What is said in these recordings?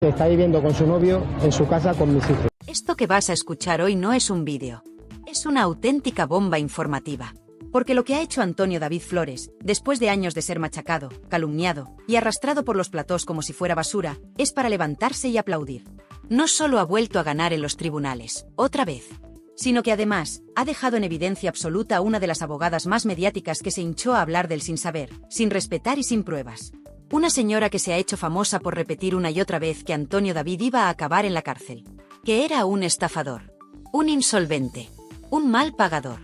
que está viviendo con su novio en su casa con mis hijos. Esto que vas a escuchar hoy no es un vídeo. Es una auténtica bomba informativa. Porque lo que ha hecho Antonio David Flores, después de años de ser machacado, calumniado y arrastrado por los platós como si fuera basura, es para levantarse y aplaudir. No solo ha vuelto a ganar en los tribunales, otra vez, sino que además ha dejado en evidencia absoluta a una de las abogadas más mediáticas que se hinchó a hablar del sin saber, sin respetar y sin pruebas. Una señora que se ha hecho famosa por repetir una y otra vez que Antonio David iba a acabar en la cárcel, que era un estafador, un insolvente, un mal pagador,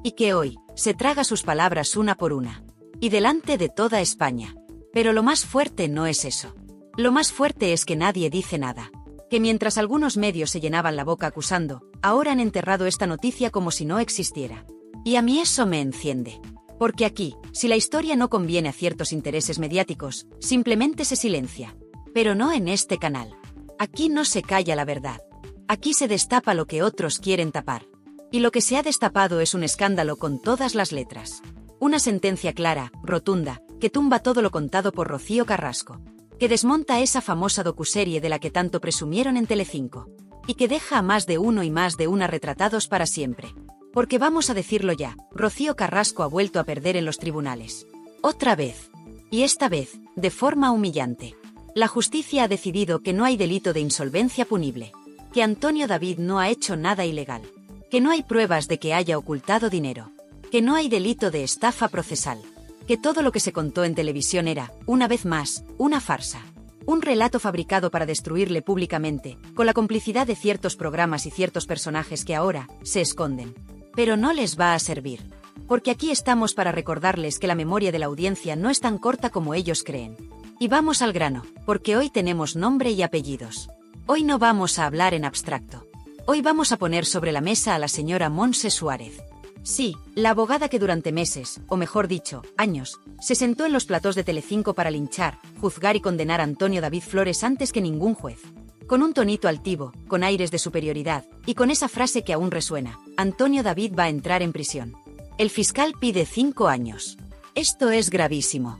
y que hoy se traga sus palabras una por una, y delante de toda España. Pero lo más fuerte no es eso. Lo más fuerte es que nadie dice nada. Que mientras algunos medios se llenaban la boca acusando, ahora han enterrado esta noticia como si no existiera. Y a mí eso me enciende. Porque aquí, si la historia no conviene a ciertos intereses mediáticos, simplemente se silencia. Pero no en este canal. Aquí no se calla la verdad. Aquí se destapa lo que otros quieren tapar. Y lo que se ha destapado es un escándalo con todas las letras. Una sentencia clara, rotunda, que tumba todo lo contado por Rocío Carrasco. Que desmonta esa famosa docuserie de la que tanto presumieron en Telecinco. Y que deja a más de uno y más de una retratados para siempre. Porque vamos a decirlo ya, Rocío Carrasco ha vuelto a perder en los tribunales. Otra vez. Y esta vez, de forma humillante. La justicia ha decidido que no hay delito de insolvencia punible. Que Antonio David no ha hecho nada ilegal. Que no hay pruebas de que haya ocultado dinero. Que no hay delito de estafa procesal. Que todo lo que se contó en televisión era, una vez más, una farsa. Un relato fabricado para destruirle públicamente, con la complicidad de ciertos programas y ciertos personajes que ahora se esconden. Pero no les va a servir. Porque aquí estamos para recordarles que la memoria de la audiencia no es tan corta como ellos creen. Y vamos al grano, porque hoy tenemos nombre y apellidos. Hoy no vamos a hablar en abstracto. Hoy vamos a poner sobre la mesa a la señora Montse Suárez. Sí, la abogada que durante meses, o mejor dicho, años, se sentó en los platós de Telecinco para linchar, juzgar y condenar a Antonio David Flores antes que ningún juez. Con un tonito altivo, con aires de superioridad, y con esa frase que aún resuena, Antonio David va a entrar en prisión. El fiscal pide 5 años. Esto es gravísimo.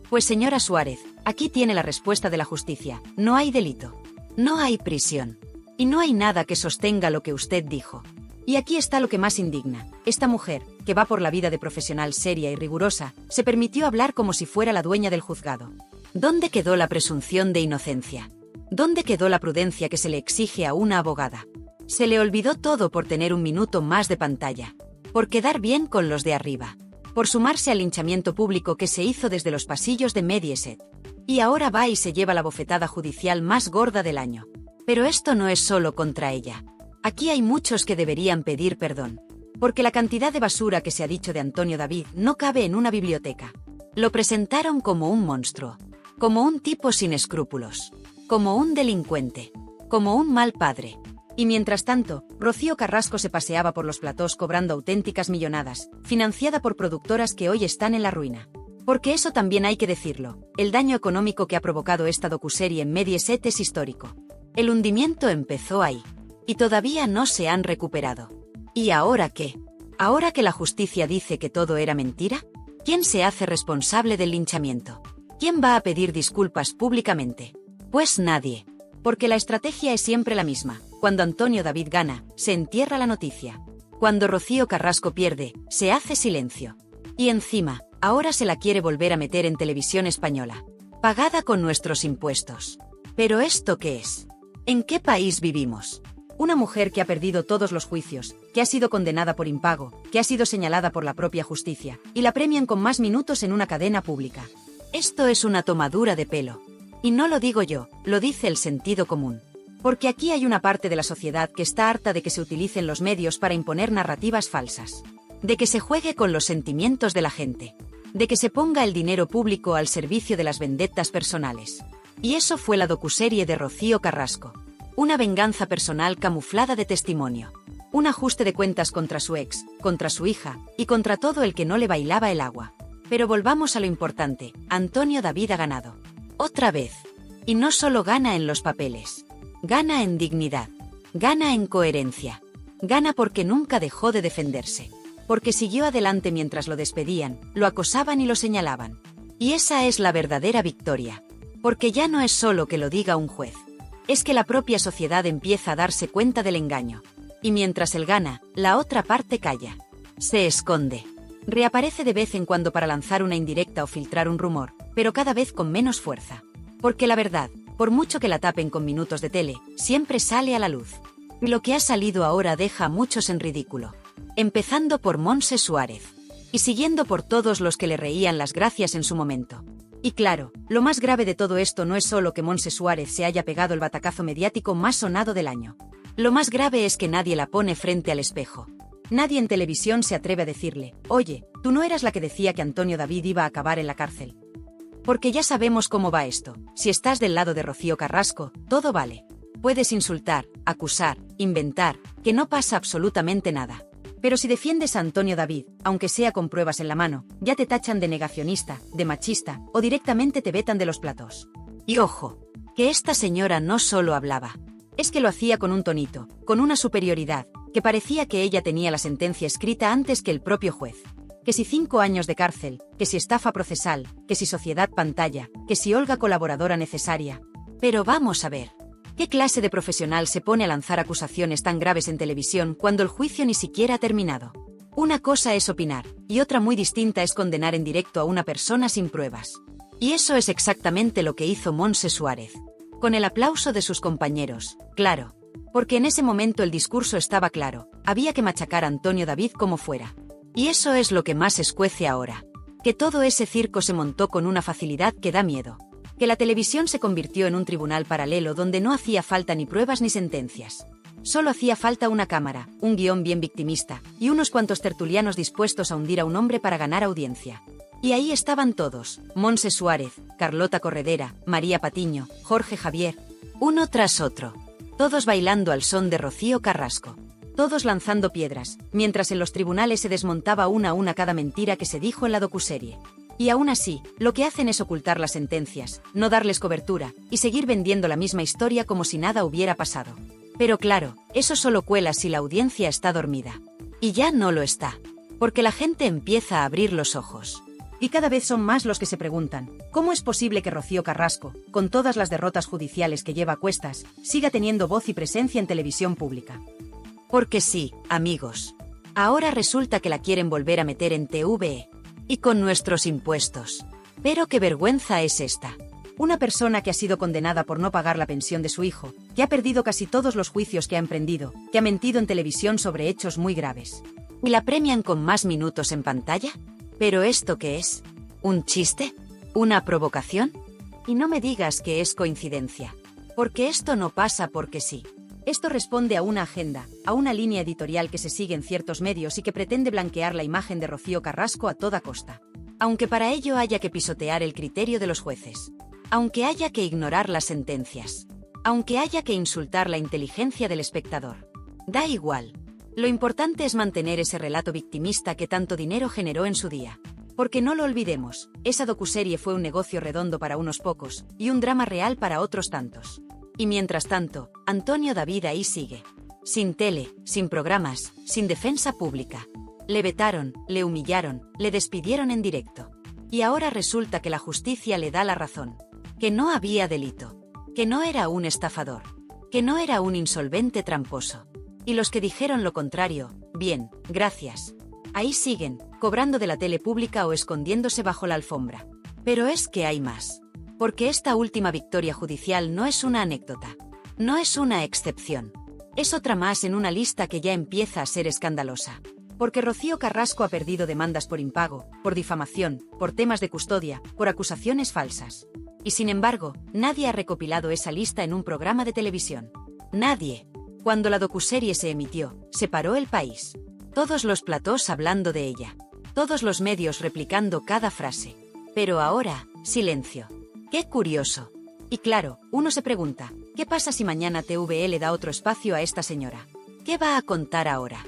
Pues señora Suárez, aquí tiene la respuesta de la justicia, no hay delito. No hay prisión. Y no hay nada que sostenga lo que usted dijo. Y aquí está lo que más indigna. Esta mujer, que va por la vida de profesional seria y rigurosa, se permitió hablar como si fuera la dueña del juzgado. ¿Dónde quedó la presunción de inocencia? ¿Dónde quedó la prudencia que se le exige a una abogada? Se le olvidó todo por tener un minuto más de pantalla. Por quedar bien con los de arriba. Por sumarse al linchamiento público que se hizo desde los pasillos de Mediaset. Y ahora va y se lleva la bofetada judicial más gorda del año. Pero esto no es solo contra ella. Aquí hay muchos que deberían pedir perdón. Porque la cantidad de basura que se ha dicho de Antonio David no cabe en una biblioteca. Lo presentaron como un monstruo. Como un tipo sin escrúpulos. Como un delincuente. Como un mal padre. Y mientras tanto, Rocío Carrasco se paseaba por los platós cobrando auténticas millonadas, financiada por productoras que hoy están en la ruina. Porque eso también hay que decirlo, el daño económico que ha provocado esta docuserie en Mediaset es histórico. El hundimiento empezó ahí. Y todavía no se han recuperado. ¿Y ahora qué? ¿Ahora que la justicia dice que todo era mentira? ¿Quién se hace responsable del linchamiento? ¿Quién va a pedir disculpas públicamente? Pues nadie. Porque la estrategia es siempre la misma. Cuando Antonio David gana, se entierra la noticia. Cuando Rocío Carrasco pierde, se hace silencio. Y encima, ahora se la quiere volver a meter en televisión española. Pagada con nuestros impuestos. ¿Pero esto qué es? ¿En qué país vivimos? Una mujer que ha perdido todos los juicios, que ha sido condenada por impago, que ha sido señalada por la propia justicia, y la premian con más minutos en una cadena pública. Esto es una tomadura de pelo. Y no lo digo yo, lo dice el sentido común. Porque aquí hay una parte de la sociedad que está harta de que se utilicen los medios para imponer narrativas falsas. De que se juegue con los sentimientos de la gente. De que se ponga el dinero público al servicio de las vendettas personales. Y eso fue la docuserie de Rocío Carrasco. Una venganza personal camuflada de testimonio. Un ajuste de cuentas contra su ex, contra su hija, y contra todo el que no le bailaba el agua. Pero volvamos a lo importante, Antonio David ha ganado. Otra vez. Y no solo gana en los papeles. Gana en dignidad. Gana en coherencia. Gana porque nunca dejó de defenderse. Porque siguió adelante mientras lo despedían, lo acosaban y lo señalaban. Y esa es la verdadera victoria. Porque ya no es solo que lo diga un juez. es que la propia sociedad empieza a darse cuenta del engaño. Y mientras él gana, la otra parte calla. Se esconde. Reaparece de vez en cuando para lanzar una indirecta o filtrar un rumor, pero cada vez con menos fuerza. Porque la verdad, por mucho que la tapen con minutos de tele, siempre sale a la luz. Y lo que ha salido ahora deja a muchos en ridículo. Empezando por Montse Suárez. Y siguiendo por todos los que le reían las gracias en su momento. Y claro, lo más grave de todo esto no es solo que Montse Suárez se haya pegado el batacazo mediático más sonado del año. Lo más grave es que nadie la pone frente al espejo. Nadie en televisión se atreve a decirle, oye, tú no eras la que decía que Antonio David iba a acabar en la cárcel. Porque ya sabemos cómo va esto, si estás del lado de Rocío Carrasco, todo vale. Puedes insultar, acusar, inventar, que no pasa absolutamente nada. Pero si defiendes a Antonio David, aunque sea con pruebas en la mano, ya te tachan de negacionista, de machista, o directamente te vetan de los platos. Y ojo, que esta señora no solo hablaba. Es que lo hacía con un tonito, con una superioridad, que parecía que ella tenía la sentencia escrita antes que el propio juez. Que si 5 años de cárcel, que si estafa procesal, que si sociedad pantalla, que si Olga colaboradora necesaria. Pero vamos a ver. ¿Qué clase de profesional se pone a lanzar acusaciones tan graves en televisión cuando el juicio ni siquiera ha terminado? Una cosa es opinar, y otra muy distinta es condenar en directo a una persona sin pruebas. Y eso es exactamente lo que hizo Montse Suárez. Con el aplauso de sus compañeros, claro. Porque en ese momento el discurso estaba claro, había que machacar a Antonio David como fuera. Y eso es lo que más escuece ahora. Que todo ese circo se montó con una facilidad que da miedo. Que la televisión se convirtió en un tribunal paralelo donde no hacía falta ni pruebas ni sentencias. Solo hacía falta una cámara, un guión bien victimista, y unos cuantos tertulianos dispuestos a hundir a un hombre para ganar audiencia. Y ahí estaban todos, Montse Suárez, Carlota Corredera, María Patiño, Jorge Javier, uno tras otro. Todos bailando al son de Rocío Carrasco. Todos lanzando piedras, mientras en los tribunales se desmontaba una a una cada mentira que se dijo en la docuserie. Y aún así, lo que hacen es ocultar las sentencias, no darles cobertura, y seguir vendiendo la misma historia como si nada hubiera pasado. Pero claro, eso solo cuela si la audiencia está dormida. Y ya no lo está. Porque la gente empieza a abrir los ojos. Y cada vez son más los que se preguntan, ¿cómo es posible que Rocío Carrasco, con todas las derrotas judiciales que lleva a cuestas, siga teniendo voz y presencia en televisión pública? Porque sí, amigos. Ahora resulta que la quieren volver a meter en TVE. Y con nuestros impuestos. Pero qué vergüenza es esta. Una persona que ha sido condenada por no pagar la pensión de su hijo, que ha perdido casi todos los juicios que ha emprendido, que ha mentido en televisión sobre hechos muy graves. ¿Y la premian con más minutos en pantalla? ¿Pero esto qué es? ¿Un chiste? ¿Una provocación? Y no me digas que es coincidencia. Porque esto no pasa porque sí. Esto responde a una agenda, a una línea editorial que se sigue en ciertos medios y que pretende blanquear la imagen de Rocío Carrasco a toda costa. Aunque para ello haya que pisotear el criterio de los jueces. Aunque haya que ignorar las sentencias. Aunque haya que insultar la inteligencia del espectador. Da igual. Lo importante es mantener ese relato victimista que tanto dinero generó en su día. Porque no lo olvidemos, esa docuserie fue un negocio redondo para unos pocos, y un drama real para otros tantos. Y mientras tanto, Antonio David ahí sigue. Sin tele, sin programas, sin defensa pública. Le vetaron, le humillaron, le despidieron en directo. Y ahora resulta que la justicia le da la razón. Que no había delito. Que no era un estafador. Que no era un insolvente tramposo. Y los que dijeron lo contrario, bien, gracias. Ahí siguen, cobrando de la tele pública o escondiéndose bajo la alfombra. Pero es que hay más. Porque esta última victoria judicial no es una anécdota. No es una excepción. Es otra más en una lista que ya empieza a ser escandalosa. Porque Rocío Carrasco ha perdido demandas por impago, por difamación, por temas de custodia, por acusaciones falsas. Y sin embargo, nadie ha recopilado esa lista en un programa de televisión. Nadie. Cuando la docuserie se emitió, se paró el país. Todos los platós hablando de ella. Todos los medios replicando cada frase. Pero ahora, silencio. ¡Qué curioso! Y claro, uno se pregunta, ¿qué pasa si mañana TVE le da otro espacio a esta señora? ¿Qué va a contar ahora?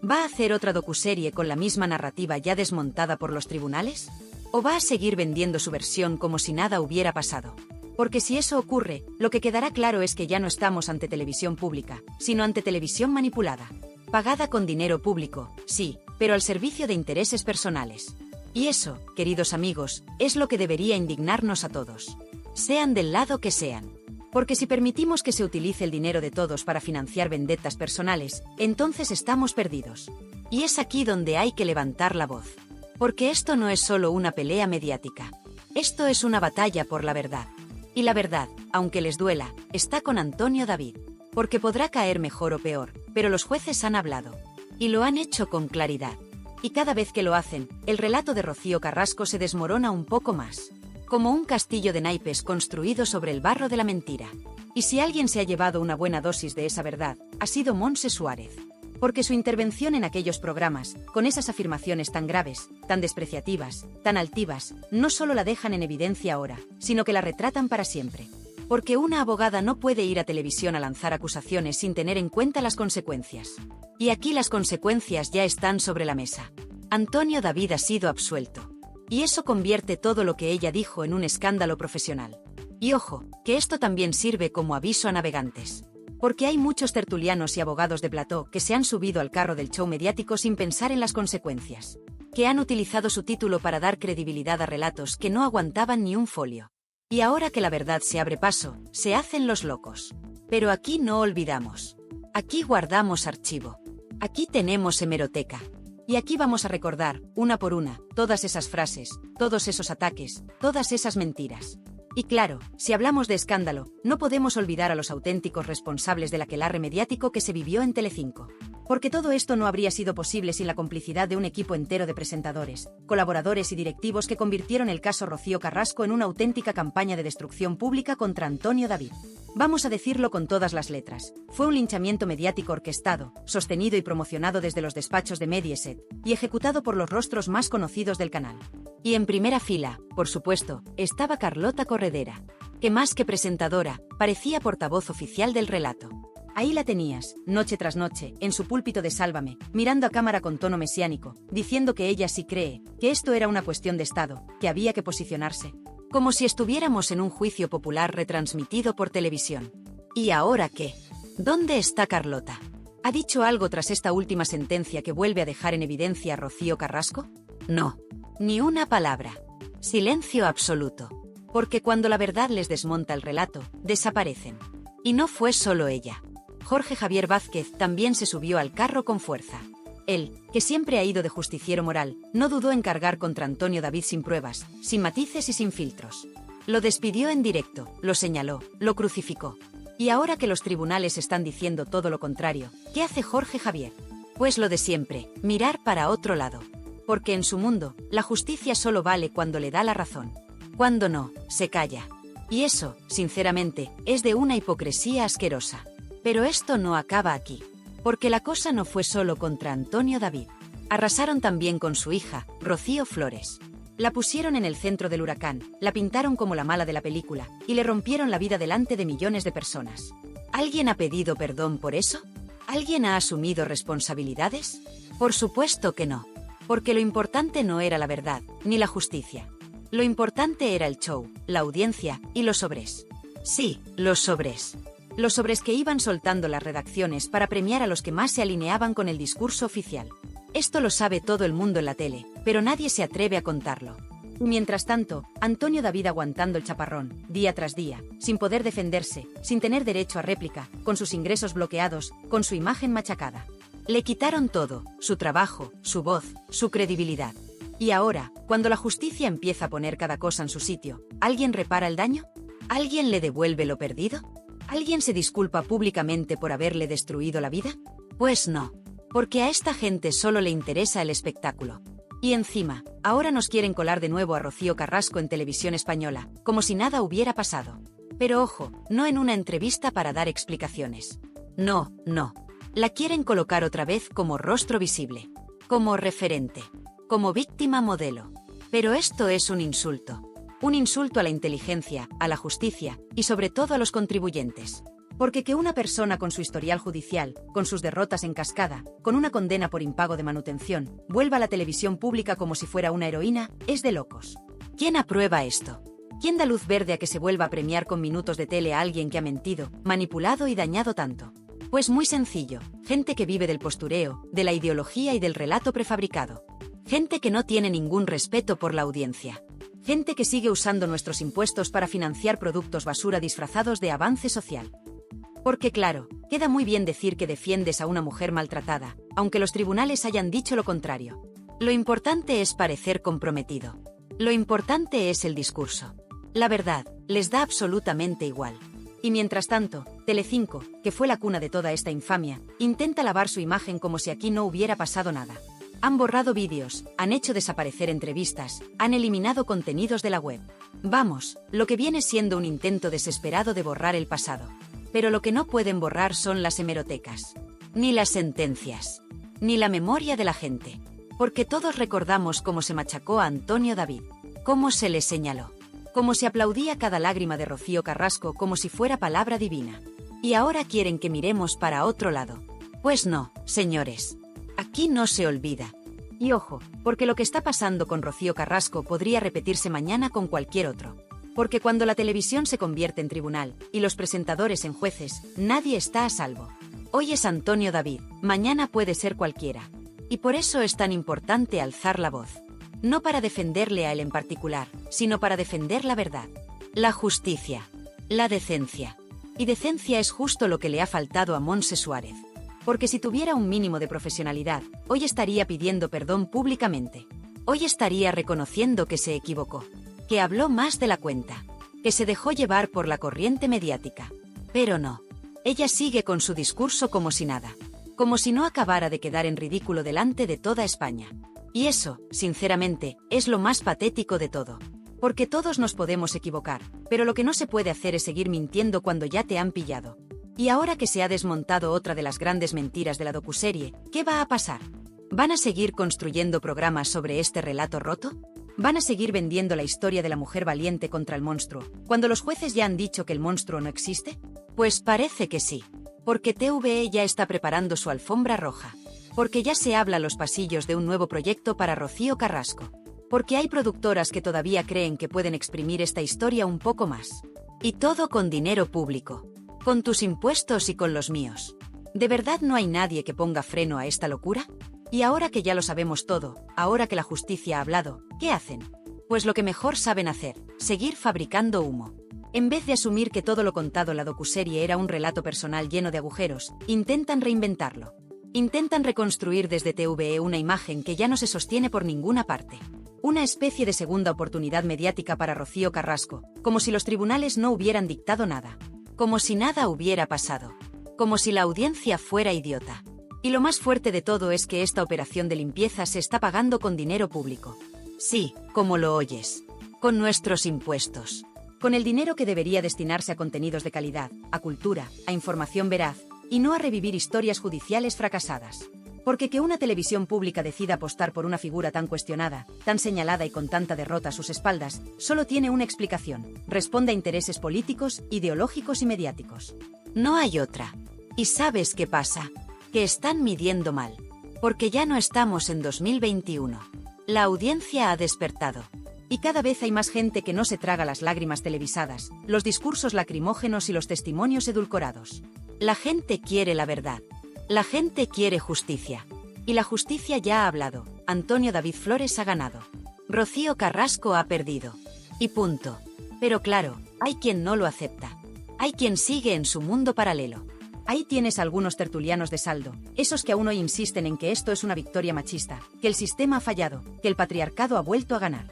¿Va a hacer otra docuserie con la misma narrativa ya desmontada por los tribunales? ¿O va a seguir vendiendo su versión como si nada hubiera pasado? Porque si eso ocurre, lo que quedará claro es que ya no estamos ante televisión pública, sino ante televisión manipulada. Pagada con dinero público, sí, pero al servicio de intereses personales. Y eso, queridos amigos, es lo que debería indignarnos a todos. Sean del lado que sean. Porque si permitimos que se utilice el dinero de todos para financiar vendetas personales, entonces estamos perdidos. Y es aquí donde hay que levantar la voz. Porque esto no es solo una pelea mediática. Esto es una batalla por la verdad. Y la verdad, aunque les duela, está con Antonio David. Porque podrá caer mejor o peor, pero los jueces han hablado. Y lo han hecho con claridad. Y cada vez que lo hacen, el relato de Rocío Carrasco se desmorona un poco más. Como un castillo de naipes construido sobre el barro de la mentira. Y si alguien se ha llevado una buena dosis de esa verdad, ha sido Montse Suárez. Porque su intervención en aquellos programas, con esas afirmaciones tan graves, tan despreciativas, tan altivas, no solo la dejan en evidencia ahora, sino que la retratan para siempre. Porque una abogada no puede ir a televisión a lanzar acusaciones sin tener en cuenta las consecuencias. Y aquí las consecuencias ya están sobre la mesa. Antonio David ha sido absuelto. Y eso convierte todo lo que ella dijo en un escándalo profesional. Y ojo, que esto también sirve como aviso a navegantes. Porque hay muchos tertulianos y abogados de plató que se han subido al carro del show mediático sin pensar en las consecuencias. Que han utilizado su título para dar credibilidad a relatos que no aguantaban ni un folio. Y ahora que la verdad se abre paso, se hacen los locos. Pero aquí no olvidamos. Aquí guardamos archivo. Aquí tenemos hemeroteca. Y aquí vamos a recordar, una por una, todas esas frases, todos esos ataques, todas esas mentiras. Y claro, si hablamos de escándalo, no podemos olvidar a los auténticos responsables del aquelarre mediático que se vivió en Telecinco. Porque todo esto no habría sido posible sin la complicidad de un equipo entero de presentadores, colaboradores y directivos que convirtieron el caso Rocío Carrasco en una auténtica campaña de destrucción pública contra Antonio David. Vamos a decirlo con todas las letras. Fue un linchamiento mediático orquestado, sostenido y promocionado desde los despachos de Mediaset, y ejecutado por los rostros más conocidos del canal. Y en primera fila, por supuesto, estaba Carlota Corredera, que más que presentadora, parecía portavoz oficial del relato. Ahí la tenías, noche tras noche, en su púlpito de Sálvame, mirando a cámara con tono mesiánico, diciendo que ella sí cree, que esto era una cuestión de Estado, que había que posicionarse. Como si estuviéramos en un juicio popular retransmitido por televisión. ¿Y ahora qué? ¿Dónde está Carlota? ¿Ha dicho algo tras esta última sentencia que vuelve a dejar en evidencia a Rocío Carrasco? No. Ni una palabra. Silencio absoluto. Porque cuando la verdad les desmonta el relato, desaparecen. Y no fue solo ella. Jorge Javier Vázquez también se subió al carro con fuerza. Él, que siempre ha ido de justiciero moral, no dudó en cargar contra Antonio David sin pruebas, sin matices y sin filtros. Lo despidió en directo, lo señaló, lo crucificó. Y ahora que los tribunales están diciendo todo lo contrario, ¿qué hace Jorge Javier? Pues lo de siempre, mirar para otro lado. Porque en su mundo, la justicia solo vale cuando le da la razón. Cuando no, se calla. Y eso, sinceramente, es de una hipocresía asquerosa. Pero esto no acaba aquí. Porque la cosa no fue solo contra Antonio David. Arrasaron también con su hija, Rocío Flores. La pusieron en el centro del huracán, la pintaron como la mala de la película, y le rompieron la vida delante de millones de personas. ¿Alguien ha pedido perdón por eso? ¿Alguien ha asumido responsabilidades? Por supuesto que no. Porque lo importante no era la verdad, ni la justicia. Lo importante era el show, la audiencia y los sobres. Sí, los sobres. Los sobres que iban soltando las redacciones para premiar a los que más se alineaban con el discurso oficial. Esto lo sabe todo el mundo en la tele, pero nadie se atreve a contarlo. Mientras tanto, Antonio David aguantando el chaparrón, día tras día, sin poder defenderse, sin tener derecho a réplica, con sus ingresos bloqueados, con su imagen machacada. Le quitaron todo, su trabajo, su voz, su credibilidad. Y ahora, cuando la justicia empieza a poner cada cosa en su sitio, ¿alguien repara el daño? ¿Alguien le devuelve lo perdido? ¿Alguien se disculpa públicamente por haberle destruido la vida? Pues no. Porque a esta gente solo le interesa el espectáculo. Y encima, ahora nos quieren colar de nuevo a Rocío Carrasco en Televisión Española, como si nada hubiera pasado. Pero ojo, no en una entrevista para dar explicaciones. No, no. La quieren colocar otra vez como rostro visible. Como referente. Como víctima modelo. Pero esto es un insulto. Un insulto a la inteligencia, a la justicia, y sobre todo a los contribuyentes. Porque que una persona con su historial judicial, con sus derrotas en cascada, con una condena por impago de manutención, vuelva a la televisión pública como si fuera una heroína, es de locos. ¿Quién aprueba esto? ¿Quién da luz verde a que se vuelva a premiar con minutos de tele a alguien que ha mentido, manipulado y dañado tanto? Pues muy sencillo, gente que vive del postureo, de la ideología y del relato prefabricado. Gente que no tiene ningún respeto por la audiencia. Gente que sigue usando nuestros impuestos para financiar productos basura disfrazados de avance social. Porque claro, queda muy bien decir que defiendes a una mujer maltratada, aunque los tribunales hayan dicho lo contrario. Lo importante es parecer comprometido. Lo importante es el discurso. La verdad, les da absolutamente igual. Y mientras tanto, Telecinco, que fue la cuna de toda esta infamia, intenta lavar su imagen como si aquí no hubiera pasado nada. Han borrado vídeos, han hecho desaparecer entrevistas, han eliminado contenidos de la web. Vamos, lo que viene siendo un intento desesperado de borrar el pasado. Pero lo que no pueden borrar son las hemerotecas. Ni las sentencias. Ni la memoria de la gente. Porque todos recordamos cómo se machacó a Antonio David. Cómo se le señaló. Cómo se aplaudía cada lágrima de Rocío Carrasco como si fuera palabra divina. Y ahora quieren que miremos para otro lado. Pues no, señores. Aquí no se olvida. Y ojo, porque lo que está pasando con Rocío Carrasco podría repetirse mañana con cualquier otro. Porque cuando la televisión se convierte en tribunal, y los presentadores en jueces, nadie está a salvo. Hoy es Antonio David, mañana puede ser cualquiera. Y por eso es tan importante alzar la voz. No para defenderle a él en particular, sino para defender la verdad. La justicia. La decencia. Y decencia es justo lo que le ha faltado a Montse Suárez. Porque si tuviera un mínimo de profesionalidad, hoy estaría pidiendo perdón públicamente. Hoy estaría reconociendo que se equivocó. Que habló más de la cuenta. Que se dejó llevar por la corriente mediática. Pero no. Ella sigue con su discurso como si nada. Como si no acabara de quedar en ridículo delante de toda España. Y eso, sinceramente, es lo más patético de todo. Porque todos nos podemos equivocar, pero lo que no se puede hacer es seguir mintiendo cuando ya te han pillado. Y ahora que se ha desmontado otra de las grandes mentiras de la docuserie, ¿qué va a pasar? ¿Van a seguir construyendo programas sobre este relato roto? ¿Van a seguir vendiendo la historia de la mujer valiente contra el monstruo, cuando los jueces ya han dicho que el monstruo no existe? Pues parece que sí. Porque TVE ya está preparando su alfombra roja. Porque ya se habla a los pasillos de un nuevo proyecto para Rocío Carrasco. Porque hay productoras que todavía creen que pueden exprimir esta historia un poco más. Y todo con dinero público. Con tus impuestos y con los míos. ¿De verdad no hay nadie que ponga freno a esta locura? Y ahora que ya lo sabemos todo, ahora que la justicia ha hablado, ¿qué hacen? Pues lo que mejor saben hacer, seguir fabricando humo. En vez de asumir que todo lo contado en la docuserie era un relato personal lleno de agujeros, intentan reinventarlo. Intentan reconstruir desde TVE una imagen que ya no se sostiene por ninguna parte. Una especie de segunda oportunidad mediática para Rocío Carrasco, como si los tribunales no hubieran dictado nada. Como si nada hubiera pasado. Como si la audiencia fuera idiota. Y lo más fuerte de todo es que esta operación de limpieza se está pagando con dinero público. Sí, como lo oyes. Con nuestros impuestos. Con el dinero que debería destinarse a contenidos de calidad, a cultura, a información veraz, y no a revivir historias judiciales fracasadas. Porque que una televisión pública decida apostar por una figura tan cuestionada, tan señalada y con tanta derrota a sus espaldas, solo tiene una explicación: responde a intereses políticos, ideológicos y mediáticos. No hay otra. ¿Y sabes qué pasa? Que están midiendo mal. Porque ya no estamos en 2021. La audiencia ha despertado. Y cada vez hay más gente que no se traga las lágrimas televisadas, los discursos lacrimógenos y los testimonios edulcorados. La gente quiere la verdad. La gente quiere justicia. Y la justicia ya ha hablado. Antonio David Flores ha ganado. Rocío Carrasco ha perdido. Y punto. Pero claro, hay quien no lo acepta. Hay quien sigue en su mundo paralelo. Ahí tienes algunos tertulianos de saldo, esos que aún hoy insisten en que esto es una victoria machista, que el sistema ha fallado, que el patriarcado ha vuelto a ganar.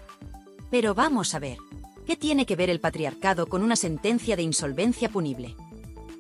Pero vamos a ver, ¿qué tiene que ver el patriarcado con una sentencia de insolvencia punible?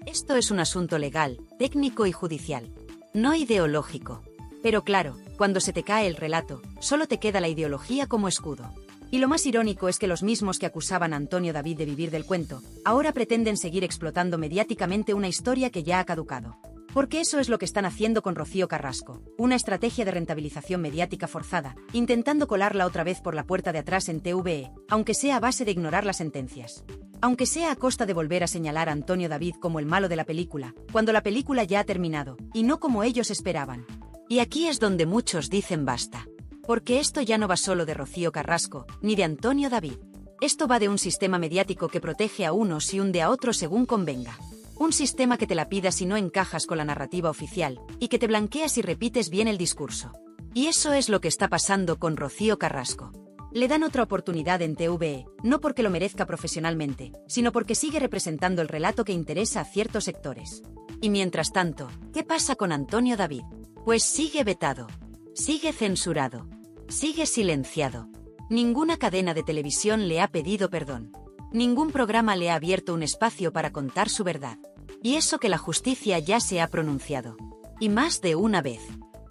Esto es un asunto legal, técnico y judicial, no ideológico. Pero claro, cuando se te cae el relato, solo te queda la ideología como escudo. Y lo más irónico es que los mismos que acusaban a Antonio David de vivir del cuento, ahora pretenden seguir explotando mediáticamente una historia que ya ha caducado. Porque eso es lo que están haciendo con Rocío Carrasco, una estrategia de rentabilización mediática forzada, intentando colarla otra vez por la puerta de atrás en TVE, aunque sea a base de ignorar las sentencias. Aunque sea a costa de volver a señalar a Antonio David como el malo de la película, cuando la película ya ha terminado, y no como ellos esperaban. Y aquí es donde muchos dicen basta. Porque esto ya no va solo de Rocío Carrasco, ni de Antonio David. Esto va de un sistema mediático que protege a unos y hunde a otros según convenga. Un sistema que te la pida si no encajas con la narrativa oficial, y que te blanquea si repites bien el discurso. Y eso es lo que está pasando con Rocío Carrasco. Le dan otra oportunidad en TVE, no porque lo merezca profesionalmente, sino porque sigue representando el relato que interesa a ciertos sectores. Y mientras tanto, ¿qué pasa con Antonio David? Pues sigue vetado, sigue censurado, sigue silenciado. Ninguna cadena de televisión le ha pedido perdón. Ningún programa le ha abierto un espacio para contar su verdad. Y eso que la justicia ya se ha pronunciado. Y más de una vez.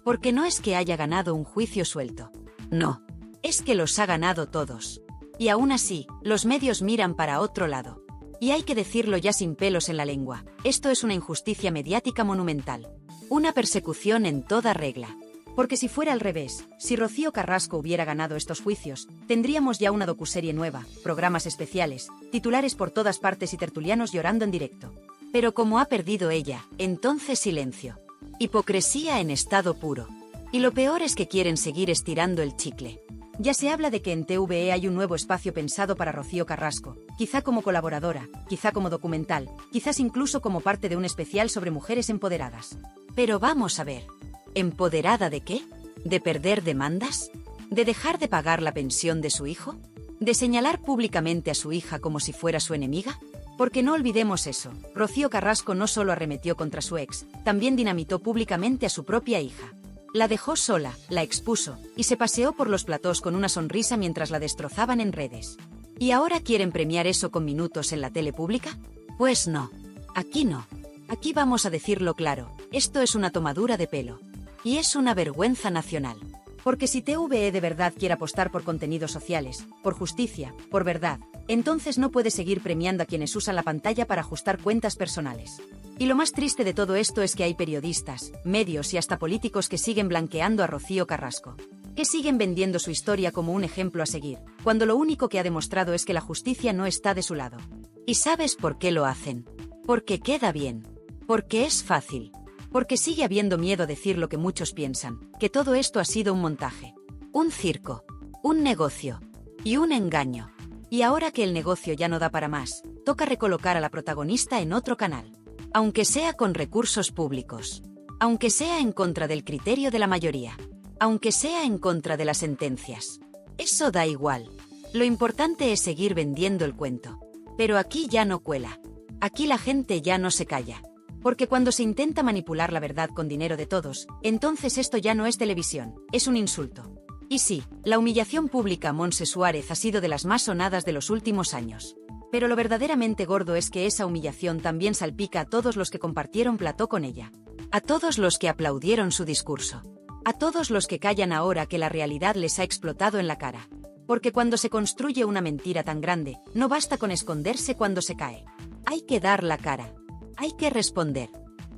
Porque no es que haya ganado un juicio suelto. No. Es que los ha ganado todos. Y aún así, los medios miran para otro lado. Y hay que decirlo ya sin pelos en la lengua, esto es una injusticia mediática monumental. Una persecución en toda regla. Porque si fuera al revés, si Rocío Carrasco hubiera ganado estos juicios, tendríamos ya una docuserie nueva, programas especiales, titulares por todas partes y tertulianos llorando en directo. Pero como ha perdido ella, entonces silencio. Hipocresía en estado puro. Y lo peor es que quieren seguir estirando el chicle. Ya se habla de que en TVE hay un nuevo espacio pensado para Rocío Carrasco, quizá como colaboradora, quizá como documental, quizás incluso como parte de un especial sobre mujeres empoderadas. Pero vamos a ver. ¿Empoderada de qué? ¿De perder demandas? ¿De dejar de pagar la pensión de su hijo? ¿De señalar públicamente a su hija como si fuera su enemiga? Porque no olvidemos eso, Rocío Carrasco no solo arremetió contra su ex, también dinamitó públicamente a su propia hija. La dejó sola, la expuso, y se paseó por los platós con una sonrisa mientras la destrozaban en redes. ¿Y ahora quieren premiar eso con minutos en la tele pública? Pues no. Aquí no. Aquí vamos a decirlo claro, esto es una tomadura de pelo. Y es una vergüenza nacional. Porque si TVE de verdad quiere apostar por contenidos sociales, por justicia, por verdad, entonces no puede seguir premiando a quienes usan la pantalla para ajustar cuentas personales. Y lo más triste de todo esto es que hay periodistas, medios y hasta políticos que siguen blanqueando a Rocío Carrasco. Que siguen vendiendo su historia como un ejemplo a seguir, cuando lo único que ha demostrado es que la justicia no está de su lado. ¿Y sabes por qué lo hacen? Porque queda bien. Porque es fácil. Porque sigue habiendo miedo a decir lo que muchos piensan, que todo esto ha sido un montaje. Un circo. Un negocio. Y un engaño. Y ahora que el negocio ya no da para más, toca recolocar a la protagonista en otro canal. Aunque sea con recursos públicos. Aunque sea en contra del criterio de la mayoría. Aunque sea en contra de las sentencias. Eso da igual. Lo importante es seguir vendiendo el cuento. Pero aquí ya no cuela. Aquí la gente ya no se calla. Porque cuando se intenta manipular la verdad con dinero de todos, entonces esto ya no es televisión, es un insulto. Y sí, la humillación pública a Montse Suárez ha sido de las más sonadas de los últimos años. Pero lo verdaderamente gordo es que esa humillación también salpica a todos los que compartieron plató con ella. A todos los que aplaudieron su discurso. A todos los que callan ahora que la realidad les ha explotado en la cara. Porque cuando se construye una mentira tan grande, no basta con esconderse cuando se cae. Hay que dar la cara. Hay que responder.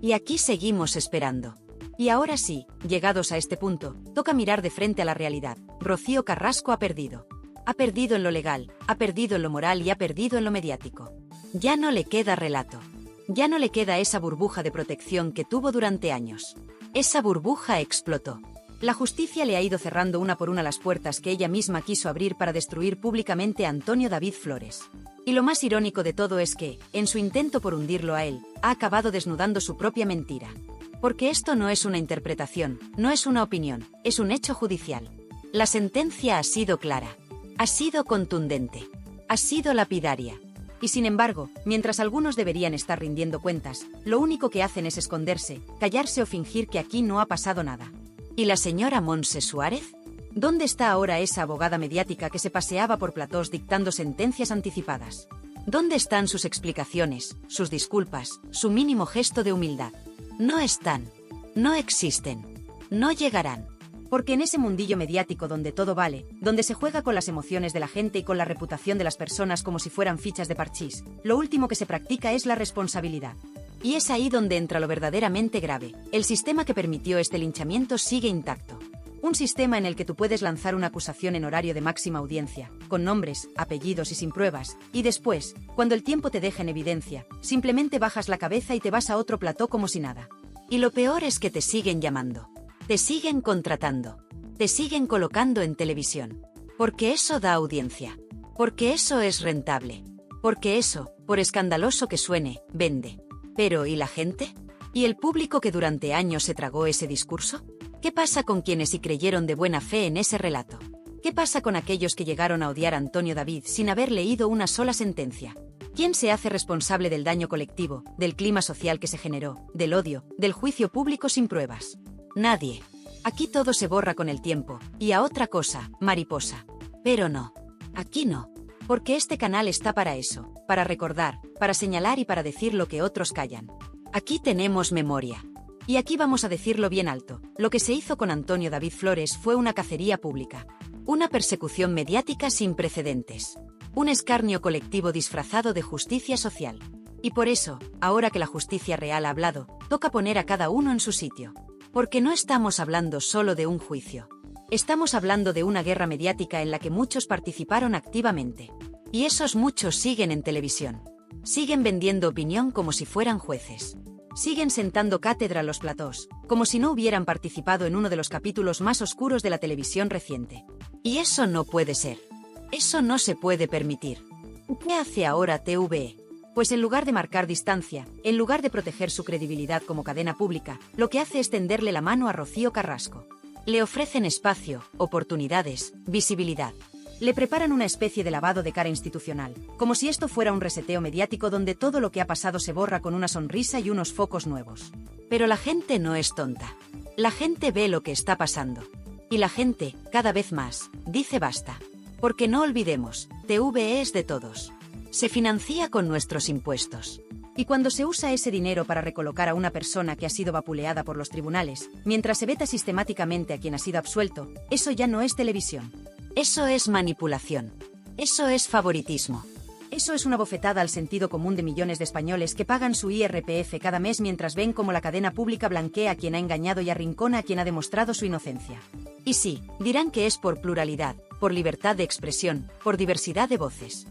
Y aquí seguimos esperando. Y ahora sí, llegados a este punto, toca mirar de frente a la realidad. Rocío Carrasco ha perdido. Ha perdido en lo legal, ha perdido en lo moral y ha perdido en lo mediático. Ya no le queda relato. Ya no le queda esa burbuja de protección que tuvo durante años. Esa burbuja explotó. La justicia le ha ido cerrando una por una las puertas que ella misma quiso abrir para destruir públicamente a Antonio David Flores. Y lo más irónico de todo es que, en su intento por hundirlo a él, ha acabado desnudando su propia mentira. Porque esto no es una interpretación, no es una opinión, es un hecho judicial. La sentencia ha sido clara. Ha sido contundente. Ha sido lapidaria. Y sin embargo, mientras algunos deberían estar rindiendo cuentas, lo único que hacen es esconderse, callarse o fingir que aquí no ha pasado nada. ¿Y la señora Montse Suárez? ¿Dónde está ahora esa abogada mediática que se paseaba por platós dictando sentencias anticipadas? ¿Dónde están sus explicaciones, sus disculpas, su mínimo gesto de humildad? No están. No existen. No llegarán. Porque en ese mundillo mediático donde todo vale, donde se juega con las emociones de la gente y con la reputación de las personas como si fueran fichas de parchís, lo último que se practica es la responsabilidad. Y es ahí donde entra lo verdaderamente grave. El sistema que permitió este linchamiento sigue intacto. Un sistema en el que tú puedes lanzar una acusación en horario de máxima audiencia, con nombres, apellidos y sin pruebas, y después, cuando el tiempo te deja en evidencia, simplemente bajas la cabeza y te vas a otro plató como si nada. Y lo peor es que te siguen llamando. Te siguen contratando. Te siguen colocando en televisión. Porque eso da audiencia. Porque eso es rentable. Porque eso, por escandaloso que suene, vende. Pero ¿y la gente? ¿Y el público que durante años se tragó ese discurso? ¿Qué pasa con quienes sí creyeron de buena fe en ese relato? ¿Qué pasa con aquellos que llegaron a odiar a Antonio David sin haber leído una sola sentencia? ¿Quién se hace responsable del daño colectivo, del clima social que se generó, del odio, del juicio público sin pruebas? Nadie. Aquí todo se borra con el tiempo, y a otra cosa, mariposa. Pero no. Aquí no. Porque este canal está para eso, para recordar, para señalar y para decir lo que otros callan. Aquí tenemos memoria. Y aquí vamos a decirlo bien alto, lo que se hizo con Antonio David Flores fue una cacería pública. Una persecución mediática sin precedentes. Un escarnio colectivo disfrazado de justicia social. Y por eso, ahora que la justicia real ha hablado, toca poner a cada uno en su sitio. Porque no estamos hablando solo de un juicio. Estamos hablando de una guerra mediática en la que muchos participaron activamente. Y esos muchos siguen en televisión. Siguen vendiendo opinión como si fueran jueces. Siguen sentando cátedra a los platós, como si no hubieran participado en uno de los capítulos más oscuros de la televisión reciente. Y eso no puede ser. Eso no se puede permitir. ¿Qué hace ahora TVE? Pues en lugar de marcar distancia, en lugar de proteger su credibilidad como cadena pública, lo que hace es tenderle la mano a Rocío Carrasco. Le ofrecen espacio, oportunidades, visibilidad. Le preparan una especie de lavado de cara institucional, como si esto fuera un reseteo mediático donde todo lo que ha pasado se borra con una sonrisa y unos focos nuevos. Pero la gente no es tonta. La gente ve lo que está pasando. Y la gente, cada vez más, dice basta. Porque no olvidemos, TVE es de todos. Se financia con nuestros impuestos. Y cuando se usa ese dinero para recolocar a una persona que ha sido vapuleada por los tribunales, mientras se veta sistemáticamente a quien ha sido absuelto, eso ya no es televisión. Eso es manipulación. Eso es favoritismo. Eso es una bofetada al sentido común de millones de españoles que pagan su IRPF cada mes mientras ven cómo la cadena pública blanquea a quien ha engañado y arrincona a quien ha demostrado su inocencia. Y sí, dirán que es por pluralidad, por libertad de expresión, por diversidad de voces.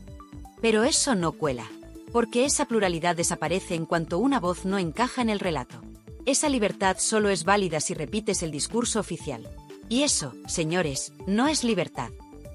Pero eso no cuela. Porque esa pluralidad desaparece en cuanto una voz no encaja en el relato. Esa libertad solo es válida si repites el discurso oficial. Y eso, señores, no es libertad.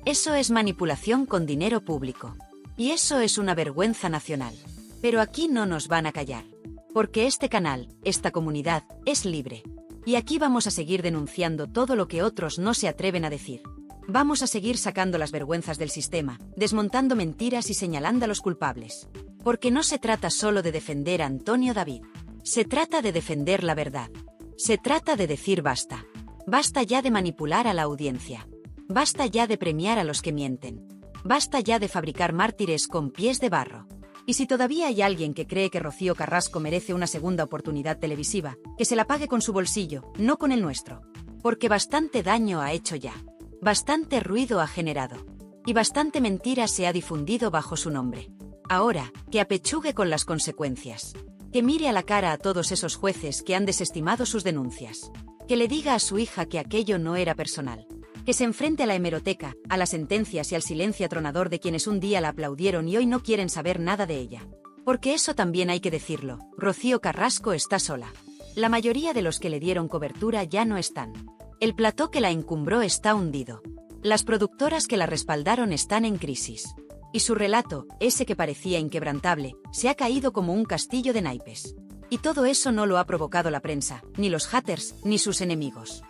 Eso es manipulación con dinero público. Y eso es una vergüenza nacional. Pero aquí no nos van a callar. Porque este canal, esta comunidad, es libre. Y aquí vamos a seguir denunciando todo lo que otros no se atreven a decir. Vamos a seguir sacando las vergüenzas del sistema, desmontando mentiras y señalando a los culpables. Porque no se trata solo de defender a Antonio David. Se trata de defender la verdad. Se trata de decir basta. Basta ya de manipular a la audiencia. Basta ya de premiar a los que mienten. Basta ya de fabricar mártires con pies de barro. Y si todavía hay alguien que cree que Rocío Carrasco merece una segunda oportunidad televisiva, que se la pague con su bolsillo, no con el nuestro. Porque bastante daño ha hecho ya. Bastante ruido ha generado. Y bastante mentira se ha difundido bajo su nombre. Ahora, que apechugue con las consecuencias. Que mire a la cara a todos esos jueces que han desestimado sus denuncias. Que le diga a su hija que aquello no era personal. Que se enfrente a la hemeroteca, a las sentencias y al silencio atronador de quienes un día la aplaudieron y hoy no quieren saber nada de ella. Porque eso también hay que decirlo, Rocío Carrasco está sola. La mayoría de los que le dieron cobertura ya no están. El plató que la encumbró está hundido. Las productoras que la respaldaron están en crisis. Y su relato, ese que parecía inquebrantable, se ha caído como un castillo de naipes. Y todo eso no lo ha provocado la prensa, ni los haters, ni sus enemigos.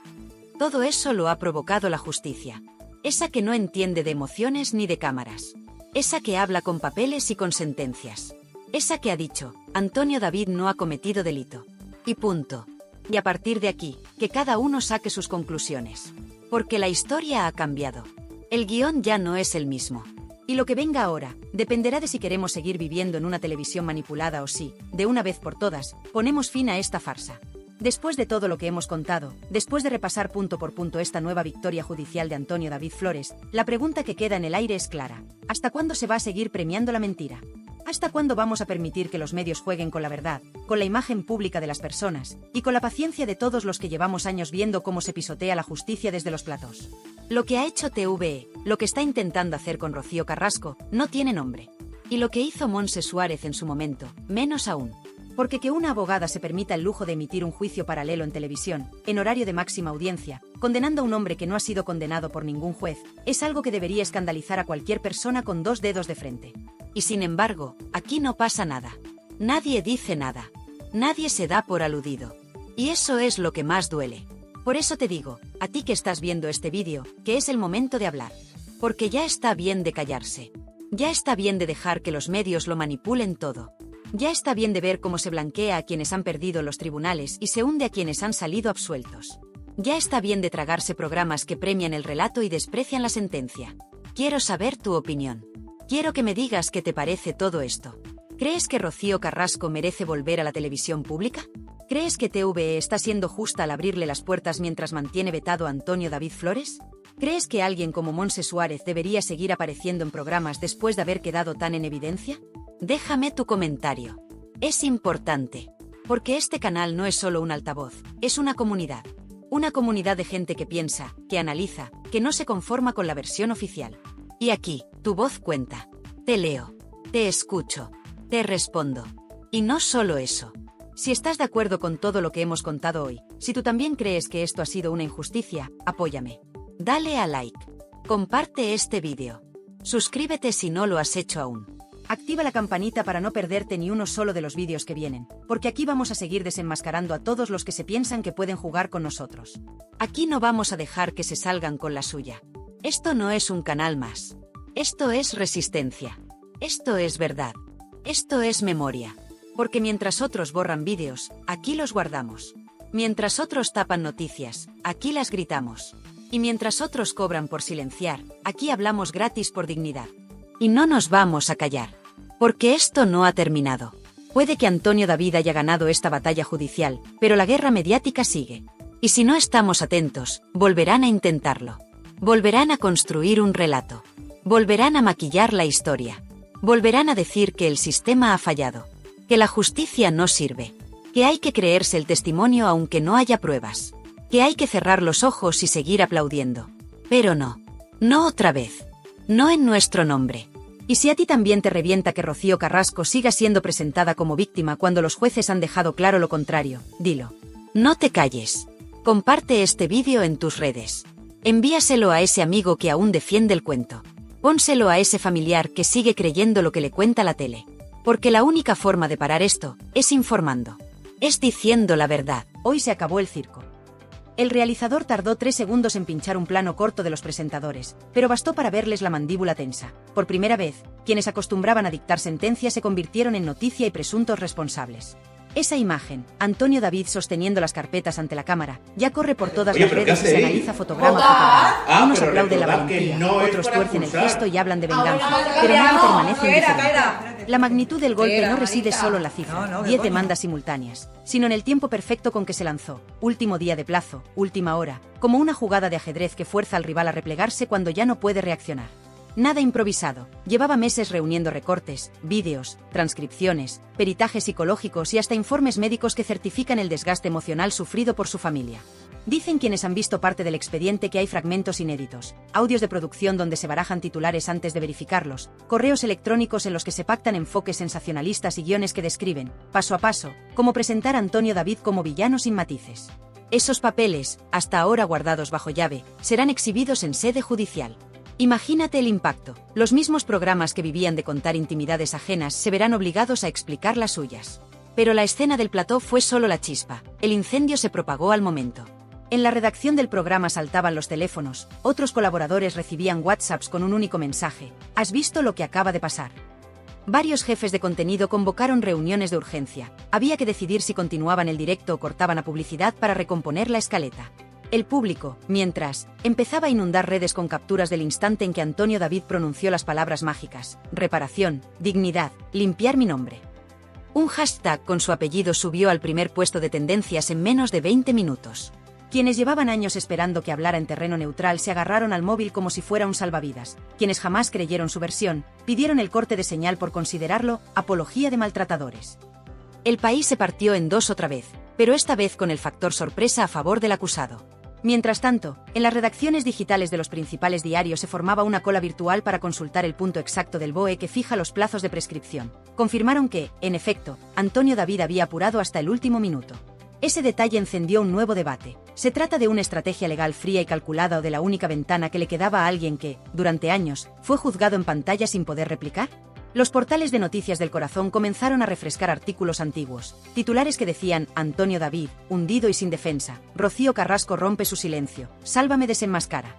Todo eso lo ha provocado la justicia. Esa que no entiende de emociones ni de cámaras. Esa que habla con papeles y con sentencias. Esa que ha dicho, Antonio David no ha cometido delito. Y punto. Y a partir de aquí, que cada uno saque sus conclusiones. Porque la historia ha cambiado. El guión ya no es el mismo. Y lo que venga ahora, dependerá de si queremos seguir viviendo en una televisión manipulada o si, de una vez por todas, ponemos fin a esta farsa. Después de todo lo que hemos contado, después de repasar punto por punto esta nueva victoria judicial de Antonio David Flores, la pregunta que queda en el aire es clara. ¿Hasta cuándo se va a seguir premiando la mentira? ¿Hasta cuándo vamos a permitir que los medios jueguen con la verdad, con la imagen pública de las personas, y con la paciencia de todos los que llevamos años viendo cómo se pisotea la justicia desde los platós? Lo que ha hecho TVE, lo que está intentando hacer con Rocío Carrasco, no tiene nombre. Y lo que hizo Montse Suárez en su momento, menos aún. Porque que una abogada se permita el lujo de emitir un juicio paralelo en televisión, en horario de máxima audiencia, condenando a un hombre que no ha sido condenado por ningún juez, es algo que debería escandalizar a cualquier persona con dos dedos de frente. Y sin embargo, aquí no pasa nada. Nadie dice nada. Nadie se da por aludido. Y eso es lo que más duele. Por eso te digo, a ti que estás viendo este vídeo, que es el momento de hablar. Porque ya está bien de callarse. Ya está bien de dejar que los medios lo manipulen todo. Ya está bien de ver cómo se blanquea a quienes han perdido los tribunales y se hunde a quienes han salido absueltos. Ya está bien de tragarse programas que premian el relato y desprecian la sentencia. Quiero saber tu opinión. Quiero que me digas qué te parece todo esto. ¿Crees que Rocío Carrasco merece volver a la televisión pública? ¿Crees que TVE está siendo justa al abrirle las puertas mientras mantiene vetado a Antonio David Flores? ¿Crees que alguien como Montse Suárez debería seguir apareciendo en programas después de haber quedado tan en evidencia? Déjame tu comentario. Es importante. Porque este canal no es solo un altavoz, es una comunidad. Una comunidad de gente que piensa, que analiza, que no se conforma con la versión oficial. Y aquí, tu voz cuenta. Te leo. Te escucho. Te respondo. Y no solo eso. Si estás de acuerdo con todo lo que hemos contado hoy, si tú también crees que esto ha sido una injusticia, apóyame. Dale a like. Comparte este vídeo. Suscríbete si no lo has hecho aún. Activa la campanita para no perderte ni uno solo de los vídeos que vienen, porque aquí vamos a seguir desenmascarando a todos los que se piensan que pueden jugar con nosotros. Aquí no vamos a dejar que se salgan con la suya. Esto no es un canal más. Esto es resistencia. Esto es verdad. Esto es memoria. Porque mientras otros borran vídeos, aquí los guardamos. Mientras otros tapan noticias, aquí las gritamos. Y mientras otros cobran por silenciar, aquí hablamos gratis por dignidad. Y no nos vamos a callar. Porque esto no ha terminado. Puede que Antonio David haya ganado esta batalla judicial, pero la guerra mediática sigue. Y si no estamos atentos, volverán a intentarlo. Volverán a construir un relato. Volverán a maquillar la historia. Volverán a decir que el sistema ha fallado. Que la justicia no sirve. Que hay que creerse el testimonio aunque no haya pruebas. Que hay que cerrar los ojos y seguir aplaudiendo. Pero no. No otra vez. No en nuestro nombre. Y si a ti también te revienta que Rocío Carrasco siga siendo presentada como víctima cuando los jueces han dejado claro lo contrario, dilo. No te calles. Comparte este vídeo en tus redes. Envíaselo a ese amigo que aún defiende el cuento. Pónselo a ese familiar que sigue creyendo lo que le cuenta la tele. Porque la única forma de parar esto es informando. Es diciendo la verdad. Hoy se acabó el circo. El realizador tardó 3 segundos en pinchar un plano corto de los presentadores, pero bastó para verles la mandíbula tensa. Por primera vez, quienes acostumbraban a dictar sentencias se convirtieron en noticia y presuntos responsables. Esa imagen, Antonio David sosteniendo las carpetas ante la cámara, ya corre por todas las redes y se analiza fotograma a fotograma. Unos aplauden la valentía, otros tuercen el gesto y hablan de venganza, pero nadie permanece indiferente. La magnitud del golpe no reside solo en la cifra, 10 demandas simultáneas, sino en el tiempo perfecto con que se lanzó, último día de plazo, última hora, como una jugada de ajedrez que fuerza al rival a replegarse cuando ya no puede reaccionar. Nada improvisado, llevaba meses reuniendo recortes, vídeos, transcripciones, peritajes psicológicos y hasta informes médicos que certifican el desgaste emocional sufrido por su familia. Dicen quienes han visto parte del expediente que hay fragmentos inéditos, audios de producción donde se barajan titulares antes de verificarlos, correos electrónicos en los que se pactan enfoques sensacionalistas y guiones que describen, paso a paso, cómo presentar a Antonio David como villano sin matices. Esos papeles, hasta ahora guardados bajo llave, serán exhibidos en sede judicial. Imagínate el impacto. Los mismos programas que vivían de contar intimidades ajenas se verán obligados a explicar las suyas. Pero la escena del plató fue solo la chispa. El incendio se propagó al momento. En la redacción del programa saltaban los teléfonos, otros colaboradores recibían WhatsApps con un único mensaje: ¿has visto lo que acaba de pasar? Varios jefes de contenido convocaron reuniones de urgencia. Había que decidir si continuaban el directo o cortaban a publicidad para recomponer la escaleta. El público, mientras, empezaba a inundar redes con capturas del instante en que Antonio David pronunció las palabras mágicas: reparación, dignidad, limpiar mi nombre. Un hashtag con su apellido subió al primer puesto de tendencias en menos de 20 minutos. Quienes llevaban años esperando que hablara en terreno neutral se agarraron al móvil como si fuera un salvavidas. Quienes jamás creyeron su versión, pidieron el corte de señal por considerarlo apología de maltratadores. El país se partió en dos otra vez, pero esta vez con el factor sorpresa a favor del acusado. Mientras tanto, en las redacciones digitales de los principales diarios se formaba una cola virtual para consultar el punto exacto del BOE que fija los plazos de prescripción. Confirmaron que, en efecto, Antonio David había apurado hasta el último minuto. Ese detalle encendió un nuevo debate. ¿Se trata de una estrategia legal fría y calculada o de la única ventana que le quedaba a alguien que, durante años, fue juzgado en pantalla sin poder replicar? Los portales de noticias del corazón comenzaron a refrescar artículos antiguos, titulares que decían: Antonio David, hundido y sin defensa, Rocío Carrasco rompe su silencio, Sálvame desenmascara.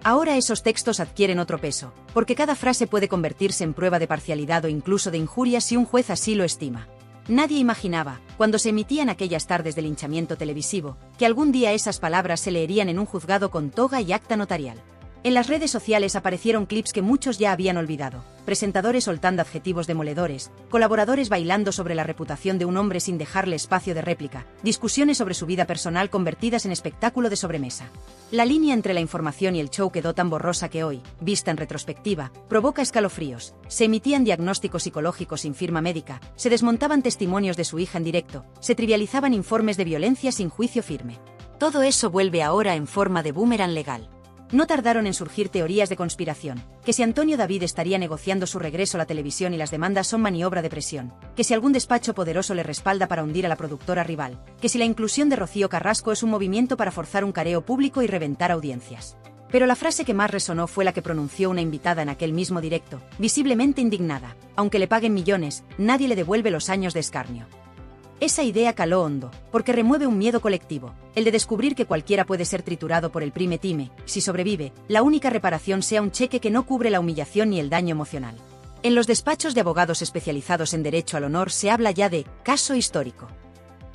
Ahora esos textos adquieren otro peso, porque cada frase puede convertirse en prueba de parcialidad o incluso de injuria si un juez así lo estima. Nadie imaginaba, cuando se emitían aquellas tardes de linchamiento televisivo, que algún día esas palabras se leerían en un juzgado con toga y acta notarial. En las redes sociales aparecieron clips que muchos ya habían olvidado: presentadores soltando adjetivos demoledores, colaboradores bailando sobre la reputación de un hombre sin dejarle espacio de réplica, discusiones sobre su vida personal convertidas en espectáculo de sobremesa. La línea entre la información y el show quedó tan borrosa que hoy, vista en retrospectiva, provoca escalofríos. Se emitían diagnósticos psicológicos sin firma médica, se desmontaban testimonios de su hija en directo, se trivializaban informes de violencia sin juicio firme. Todo eso vuelve ahora en forma de boomerang legal. No tardaron en surgir teorías de conspiración, que si Antonio David estaría negociando su regreso a la televisión y las demandas son maniobra de presión, que si algún despacho poderoso le respalda para hundir a la productora rival, que si la inclusión de Rocío Carrasco es un movimiento para forzar un careo público y reventar audiencias. Pero la frase que más resonó fue la que pronunció una invitada en aquel mismo directo, visiblemente indignada: aunque le paguen millones, nadie le devuelve los años de escarnio. Esa idea caló hondo, porque remueve un miedo colectivo, el de descubrir que cualquiera puede ser triturado por el prime time. Si sobrevive, la única reparación sea un cheque que no cubre la humillación ni el daño emocional. En los despachos de abogados especializados en derecho al honor se habla ya de caso histórico.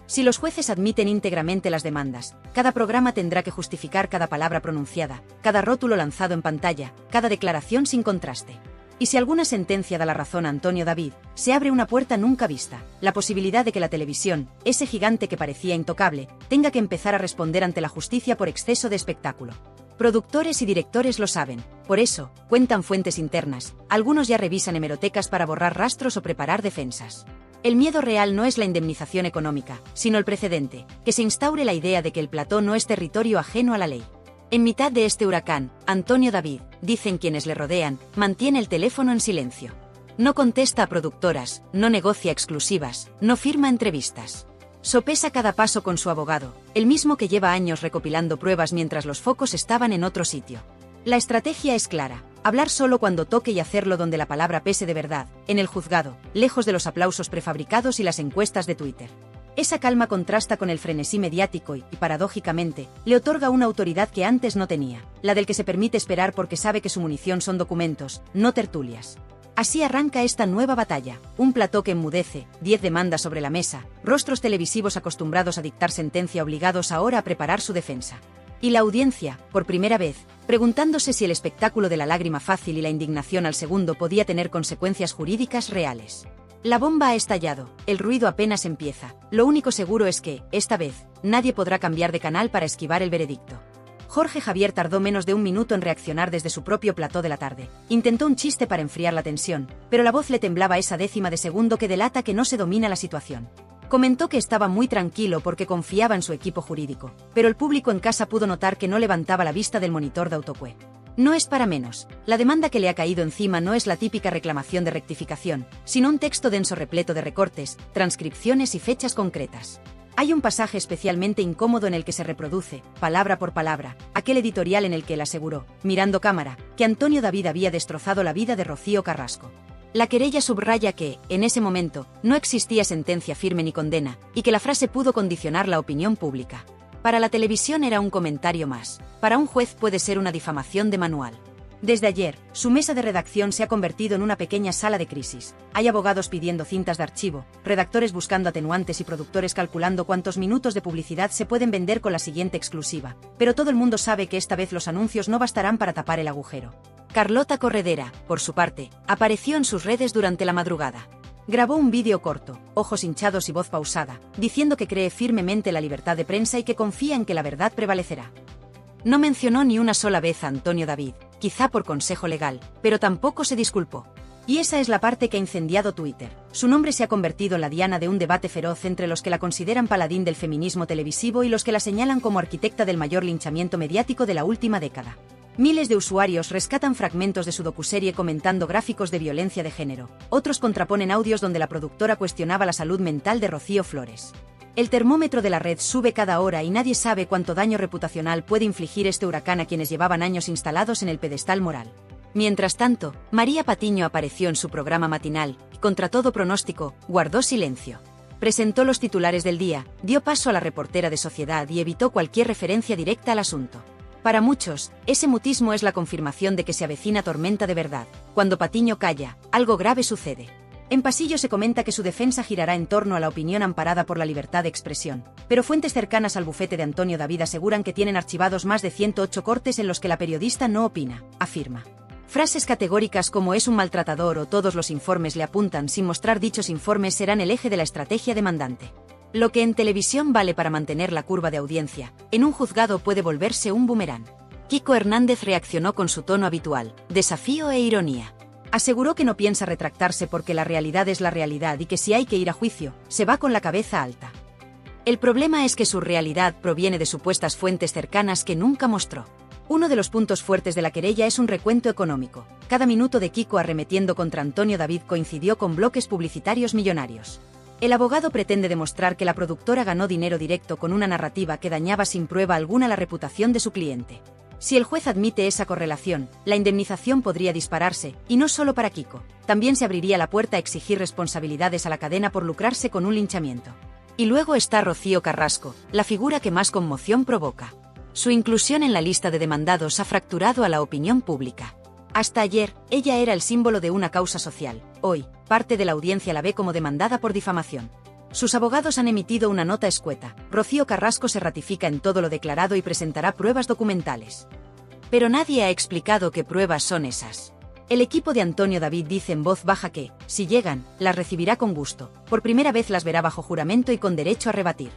Si los jueces admiten íntegramente las demandas, cada programa tendrá que justificar cada palabra pronunciada, cada rótulo lanzado en pantalla, cada declaración sin contraste. Y si alguna sentencia da la razón a Antonio David, se abre una puerta nunca vista: la posibilidad de que la televisión, ese gigante que parecía intocable, tenga que empezar a responder ante la justicia por exceso de espectáculo. Productores y directores lo saben, por eso, cuentan fuentes internas, algunos ya revisan hemerotecas para borrar rastros o preparar defensas. El miedo real no es la indemnización económica, sino el precedente, que se instaure la idea de que el plató no es territorio ajeno a la ley. En mitad de este huracán, Antonio David, dicen quienes le rodean, mantiene el teléfono en silencio. No contesta a productoras, no negocia exclusivas, no firma entrevistas. Sopesa cada paso con su abogado, el mismo que lleva años recopilando pruebas mientras los focos estaban en otro sitio. La estrategia es clara: hablar solo cuando toque y hacerlo donde la palabra pese de verdad, en el juzgado, lejos de los aplausos prefabricados y las encuestas de Twitter. Esa calma contrasta con el frenesí mediático y, paradójicamente, le otorga una autoridad que antes no tenía, la del que se permite esperar porque sabe que su munición son documentos, no tertulias. Así arranca esta nueva batalla: un plató que enmudece, 10 demandas sobre la mesa, rostros televisivos acostumbrados a dictar sentencia obligados ahora a preparar su defensa. Y la audiencia, por primera vez, preguntándose si el espectáculo de la lágrima fácil y la indignación al segundo podía tener consecuencias jurídicas reales. La bomba ha estallado, el ruido apenas empieza. Lo único seguro es que, esta vez, nadie podrá cambiar de canal para esquivar el veredicto. Jorge Javier tardó menos de un minuto en reaccionar desde su propio plató de la tarde. Intentó un chiste para enfriar la tensión, pero la voz le temblaba esa décima de segundo que delata que no se domina la situación. Comentó que estaba muy tranquilo porque confiaba en su equipo jurídico, pero el público en casa pudo notar que no levantaba la vista del monitor de autocue. No es para menos, la demanda que le ha caído encima no es la típica reclamación de rectificación, sino un texto denso repleto de recortes, transcripciones y fechas concretas. Hay un pasaje especialmente incómodo en el que se reproduce, palabra por palabra, aquel editorial en el que él aseguró, mirando cámara, que Antonio David había destrozado la vida de Rocío Carrasco. La querella subraya que, en ese momento, no existía sentencia firme ni condena, y que la frase pudo condicionar la opinión pública. Para la televisión era un comentario más, para un juez puede ser una difamación de manual. Desde ayer, su mesa de redacción se ha convertido en una pequeña sala de crisis. Hay abogados pidiendo cintas de archivo, redactores buscando atenuantes y productores calculando cuántos minutos de publicidad se pueden vender con la siguiente exclusiva. Pero todo el mundo sabe que esta vez los anuncios no bastarán para tapar el agujero. Carlota Corredera, por su parte, apareció en sus redes durante la madrugada. Grabó un vídeo corto, ojos hinchados y voz pausada, diciendo que cree firmemente la libertad de prensa y que confía en que la verdad prevalecerá. No mencionó ni una sola vez a Antonio David, quizá por consejo legal, pero tampoco se disculpó. Y esa es la parte que ha incendiado Twitter. Su nombre se ha convertido en la diana de un debate feroz entre los que la consideran paladín del feminismo televisivo y los que la señalan como arquitecta del mayor linchamiento mediático de la última década. Miles de usuarios rescatan fragmentos de su docuserie comentando gráficos de violencia de género. Otros contraponen audios donde la productora cuestionaba la salud mental de Rocío Flores. El termómetro de la red sube cada hora y nadie sabe cuánto daño reputacional puede infligir este huracán a quienes llevaban años instalados en el pedestal moral. Mientras tanto, María Patiño apareció en su programa matinal y, contra todo pronóstico, guardó silencio. Presentó los titulares del día, dio paso a la reportera de Sociedad y evitó cualquier referencia directa al asunto. Para muchos, ese mutismo es la confirmación de que se avecina tormenta de verdad. Cuando Patiño calla, algo grave sucede. En pasillo se comenta que su defensa girará en torno a la opinión amparada por la libertad de expresión, pero fuentes cercanas al bufete de Antonio David aseguran que tienen archivados más de 108 cortes en los que la periodista no opina, afirma. Frases categóricas como "es un maltratador" o "todos los informes le apuntan" sin mostrar dichos informes serán el eje de la estrategia demandante. Lo que en televisión vale para mantener la curva de audiencia, en un juzgado puede volverse un boomerang. Kiko Hernández reaccionó con su tono habitual, desafío e ironía. Aseguró que no piensa retractarse porque la realidad es la realidad y que si hay que ir a juicio, se va con la cabeza alta. El problema es que su realidad proviene de supuestas fuentes cercanas que nunca mostró. Uno de los puntos fuertes de la querella es un recuento económico. Cada minuto de Kiko arremetiendo contra Antonio David coincidió con bloques publicitarios millonarios. El abogado pretende demostrar que la productora ganó dinero directo con una narrativa que dañaba sin prueba alguna la reputación de su cliente. Si el juez admite esa correlación, la indemnización podría dispararse, y no solo para Kiko. También se abriría la puerta a exigir responsabilidades a la cadena por lucrarse con un linchamiento. Y luego está Rocío Carrasco, la figura que más conmoción provoca. Su inclusión en la lista de demandados ha fracturado a la opinión pública. Hasta ayer, ella era el símbolo de una causa social. Hoy, parte de la audiencia la ve como demandada por difamación. Sus abogados han emitido una nota escueta. Rocío Carrasco se ratifica en todo lo declarado y presentará pruebas documentales. Pero nadie ha explicado qué pruebas son esas. El equipo de Antonio David dice en voz baja que, si llegan, las recibirá con gusto. Por primera vez las verá bajo juramento y con derecho a rebatir.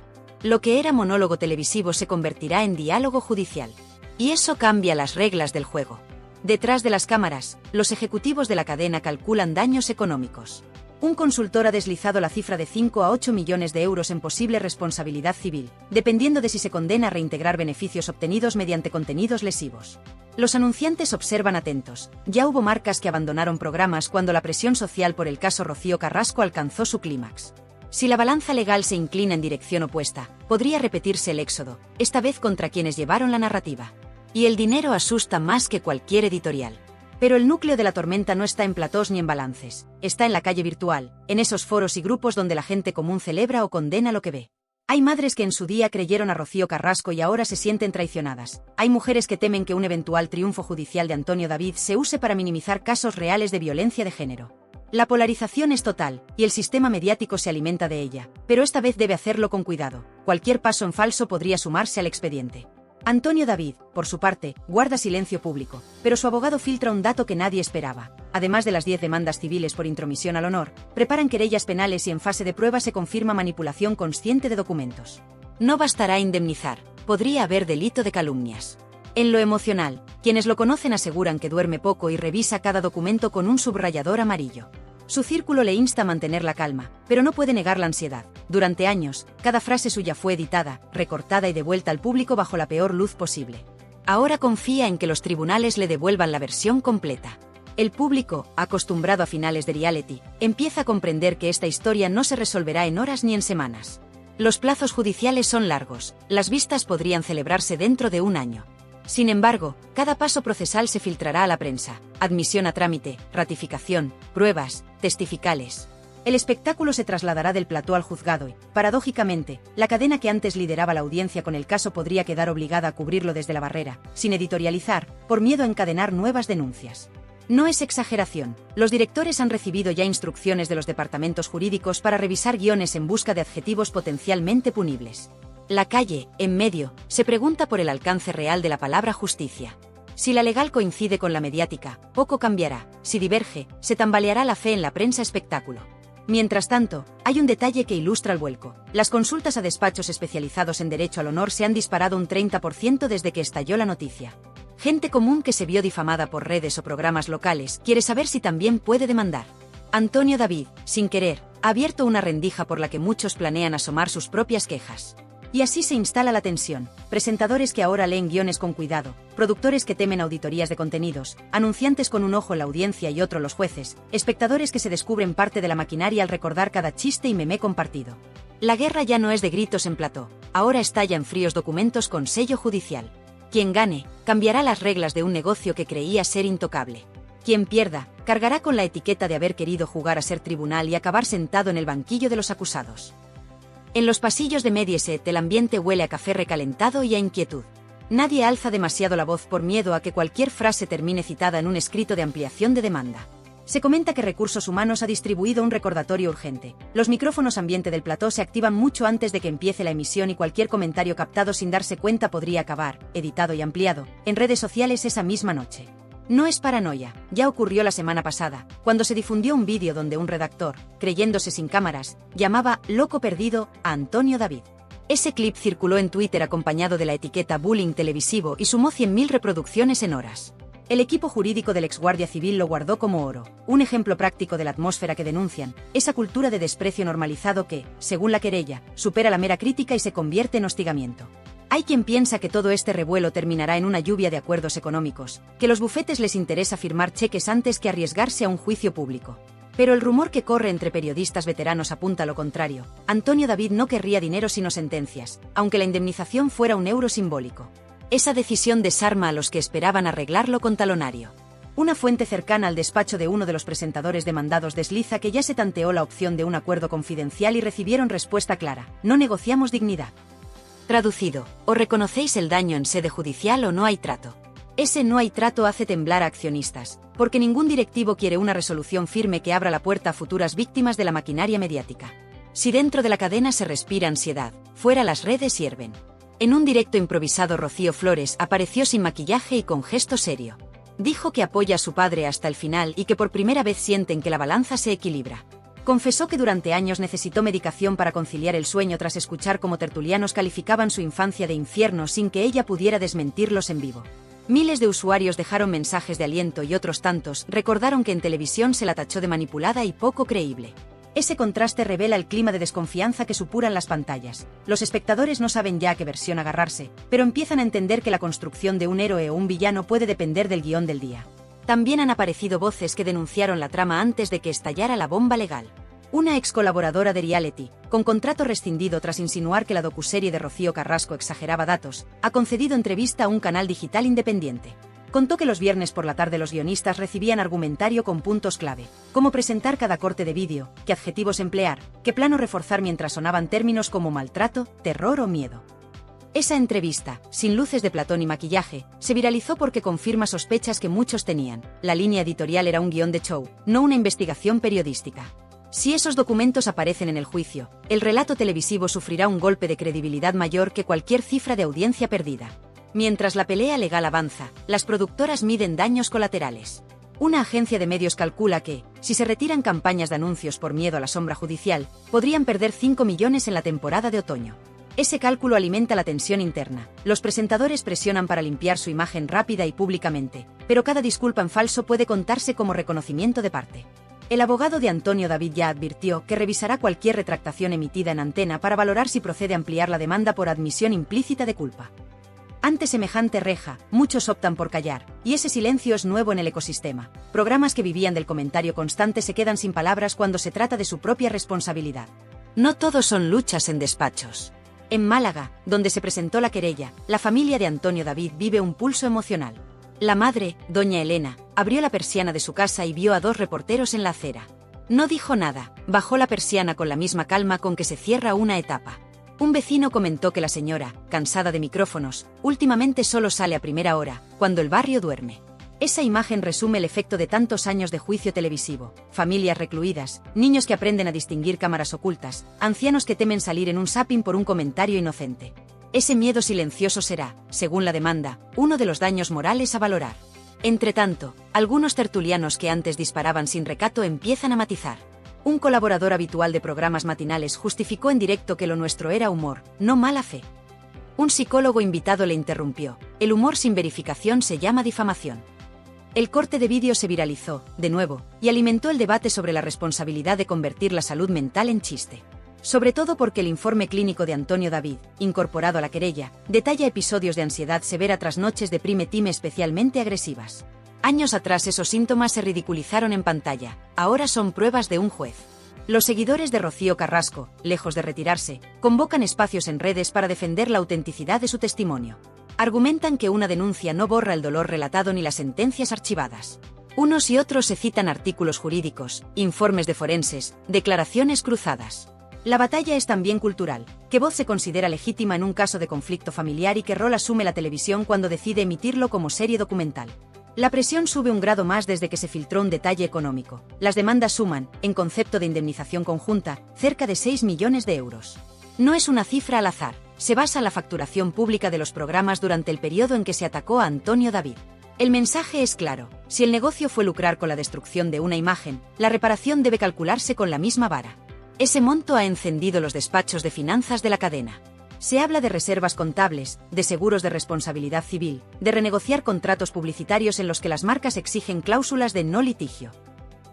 Lo que era monólogo televisivo se convertirá en diálogo judicial. Y eso cambia las reglas del juego. Detrás de las cámaras, los ejecutivos de la cadena calculan daños económicos. Un consultor ha deslizado la cifra de 5 a 8 millones de euros en posible responsabilidad civil, dependiendo de si se condena a reintegrar beneficios obtenidos mediante contenidos lesivos. Los anunciantes observan atentos. Ya hubo marcas que abandonaron programas cuando la presión social por el caso Rocío Carrasco alcanzó su clímax. Si la balanza legal se inclina en dirección opuesta, podría repetirse el éxodo, esta vez contra quienes llevaron la narrativa. Y el dinero asusta más que cualquier editorial. Pero el núcleo de la tormenta no está en platós ni en balances, está en la calle virtual, en esos foros y grupos donde la gente común celebra o condena lo que ve. Hay madres que en su día creyeron a Rocío Carrasco y ahora se sienten traicionadas. Hay mujeres que temen que un eventual triunfo judicial de Antonio David se use para minimizar casos reales de violencia de género. La polarización es total, y el sistema mediático se alimenta de ella, pero esta vez debe hacerlo con cuidado. Cualquier paso en falso podría sumarse al expediente. Antonio David, por su parte, guarda silencio público, pero su abogado filtra un dato que nadie esperaba. Además de las 10 demandas civiles por intromisión al honor, preparan querellas penales y en fase de prueba se confirma manipulación consciente de documentos. No bastará indemnizar, podría haber delito de calumnias. En lo emocional, quienes lo conocen aseguran que duerme poco y revisa cada documento con un subrayador amarillo. Su círculo le insta a mantener la calma, pero no puede negar la ansiedad. Durante años, cada frase suya fue editada, recortada y devuelta al público bajo la peor luz posible. Ahora confía en que los tribunales le devuelvan la versión completa. El público, acostumbrado a finales de reality, empieza a comprender que esta historia no se resolverá en horas ni en semanas. Los plazos judiciales son largos, las vistas podrían celebrarse dentro de un año. Sin embargo, cada paso procesal se filtrará a la prensa: admisión a trámite, ratificación, pruebas, testificales. El espectáculo se trasladará del plató al juzgado y, paradójicamente, la cadena que antes lideraba la audiencia con el caso podría quedar obligada a cubrirlo desde la barrera, sin editorializar, por miedo a encadenar nuevas denuncias. No es exageración, los directores han recibido ya instrucciones de los departamentos jurídicos para revisar guiones en busca de adjetivos potencialmente punibles. La calle, en medio, se pregunta por el alcance real de la palabra justicia. Si la legal coincide con la mediática, poco cambiará. Si diverge, se tambaleará la fe en la prensa espectáculo. Mientras tanto, hay un detalle que ilustra el vuelco. Las consultas a despachos especializados en derecho al honor se han disparado un 30% desde que estalló la noticia. Gente común que se vio difamada por redes o programas locales quiere saber si también puede demandar. Antonio David, sin querer, ha abierto una rendija por la que muchos planean asomar sus propias quejas. Y así se instala la tensión. Presentadores que ahora leen guiones con cuidado, productores que temen auditorías de contenidos, anunciantes con un ojo en la audiencia y otro los jueces, espectadores que se descubren parte de la maquinaria al recordar cada chiste y meme compartido. La guerra ya no es de gritos en plató, ahora estalla en fríos documentos con sello judicial. Quien gane, cambiará las reglas de un negocio que creía ser intocable. Quien pierda, cargará con la etiqueta de haber querido jugar a ser tribunal y acabar sentado en el banquillo de los acusados. En los pasillos de Mediaset el ambiente huele a café recalentado y a inquietud. Nadie alza demasiado la voz por miedo a que cualquier frase termine citada en un escrito de ampliación de demanda. Se comenta que Recursos Humanos ha distribuido un recordatorio urgente. Los micrófonos ambiente del plató se activan mucho antes de que empiece la emisión y cualquier comentario captado sin darse cuenta podría acabar, editado y ampliado, en redes sociales esa misma noche. No es paranoia, ya ocurrió la semana pasada, cuando se difundió un vídeo donde un redactor, creyéndose sin cámaras, llamaba «loco perdido» a Antonio David. Ese clip circuló en Twitter acompañado de la etiqueta bullying televisivo y sumó 100.000 reproducciones en horas. El equipo jurídico del exguardia civil lo guardó como oro, un ejemplo práctico de la atmósfera que denuncian, esa cultura de desprecio normalizado que, según la querella, supera la mera crítica y se convierte en hostigamiento. Hay quien piensa que todo este revuelo terminará en una lluvia de acuerdos económicos, que los bufetes les interesa firmar cheques antes que arriesgarse a un juicio público. Pero el rumor que corre entre periodistas veteranos apunta a lo contrario. Antonio David no querría dinero sino sentencias, aunque la indemnización fuera un euro simbólico. Esa decisión desarma a los que esperaban arreglarlo con talonario. Una fuente cercana al despacho de uno de los presentadores demandados desliza que ya se tanteó la opción de un acuerdo confidencial y recibieron respuesta clara: no negociamos dignidad. Traducido, o reconocéis el daño en sede judicial o no hay trato. Ese no hay trato hace temblar a accionistas, porque ningún directivo quiere una resolución firme que abra la puerta a futuras víctimas de la maquinaria mediática. Si dentro de la cadena se respira ansiedad, fuera las redes hierven. En un directo improvisado Rocío Flores apareció sin maquillaje y con gesto serio. Dijo que apoya a su padre hasta el final y que por primera vez sienten que la balanza se equilibra. Confesó que durante años necesitó medicación para conciliar el sueño tras escuchar cómo tertulianos calificaban su infancia de infierno sin que ella pudiera desmentirlos en vivo. Miles de usuarios dejaron mensajes de aliento y otros tantos recordaron que en televisión se la tachó de manipulada y poco creíble. Ese contraste revela el clima de desconfianza que supuran las pantallas. Los espectadores no saben ya a qué versión agarrarse, pero empiezan a entender que la construcción de un héroe o un villano puede depender del guión del día. También han aparecido voces que denunciaron la trama antes de que estallara la bomba legal. Una ex colaboradora de reality, con contrato rescindido tras insinuar que la docuserie de Rocío Carrasco exageraba datos, ha concedido entrevista a un canal digital independiente. Contó que los viernes por la tarde los guionistas recibían argumentario con puntos clave, cómo presentar cada corte de vídeo, qué adjetivos emplear, qué plano reforzar mientras sonaban términos como maltrato, terror o miedo. Esa entrevista, sin luces de platón y maquillaje, se viralizó porque confirma sospechas que muchos tenían. La línea editorial era un guión de show, no una investigación periodística. Si esos documentos aparecen en el juicio, el relato televisivo sufrirá un golpe de credibilidad mayor que cualquier cifra de audiencia perdida. Mientras la pelea legal avanza, las productoras miden daños colaterales. Una agencia de medios calcula que, si se retiran campañas de anuncios por miedo a la sombra judicial, podrían perder 5 millones en la temporada de otoño. Ese cálculo alimenta la tensión interna. Los presentadores presionan para limpiar su imagen rápida y públicamente, pero cada disculpa en falso puede contarse como reconocimiento de parte. El abogado de Antonio David ya advirtió que revisará cualquier retractación emitida en antena para valorar si procede ampliar la demanda por admisión implícita de culpa. Ante semejante reja, muchos optan por callar, y ese silencio es nuevo en el ecosistema. Programas que vivían del comentario constante se quedan sin palabras cuando se trata de su propia responsabilidad. No todos son luchas en despachos. En Málaga, donde se presentó la querella, la familia de Antonio David vive un pulso emocional. La madre, doña Elena, abrió la persiana de su casa y vio a 2 reporteros en la acera. No dijo nada, bajó la persiana con la misma calma con que se cierra una etapa. Un vecino comentó que la señora, cansada de micrófonos, últimamente solo sale a primera hora, cuando el barrio duerme. Esa imagen resume el efecto de tantos años de juicio televisivo: familias recluidas, niños que aprenden a distinguir cámaras ocultas, ancianos que temen salir en un zapping por un comentario inocente. Ese miedo silencioso será, según la demanda, uno de los daños morales a valorar. Entretanto, algunos tertulianos que antes disparaban sin recato empiezan a matizar. Un colaborador habitual de programas matinales justificó en directo que lo nuestro era humor, no mala fe. Un psicólogo invitado le interrumpió: el humor sin verificación se llama difamación. El corte de vídeo se viralizó, de nuevo, y alimentó el debate sobre la responsabilidad de convertir la salud mental en chiste. Sobre todo porque el informe clínico de Antonio David, incorporado a la querella, detalla episodios de ansiedad severa tras noches de prime time especialmente agresivas. Años atrás esos síntomas se ridiculizaron en pantalla, ahora son pruebas de un juez. Los seguidores de Rocío Carrasco, lejos de retirarse, convocan espacios en redes para defender la autenticidad de su testimonio. Argumentan que una denuncia no borra el dolor relatado ni las sentencias archivadas. Unos y otros se citan artículos jurídicos, informes de forenses, declaraciones cruzadas. La batalla es también cultural. ¿Qué voz se considera legítima en un caso de conflicto familiar y qué rol asume la televisión cuando decide emitirlo como serie documental? La presión sube un grado más desde que se filtró un detalle económico. Las demandas suman, en concepto de indemnización conjunta, cerca de 6 millones de euros. No es una cifra al azar, se basa en la facturación pública de los programas durante el periodo en que se atacó a Antonio David. El mensaje es claro: si el negocio fue lucrar con la destrucción de una imagen, la reparación debe calcularse con la misma vara. Ese monto ha encendido los despachos de finanzas de la cadena. Se habla de reservas contables, de seguros de responsabilidad civil, de renegociar contratos publicitarios en los que las marcas exigen cláusulas de no litigio.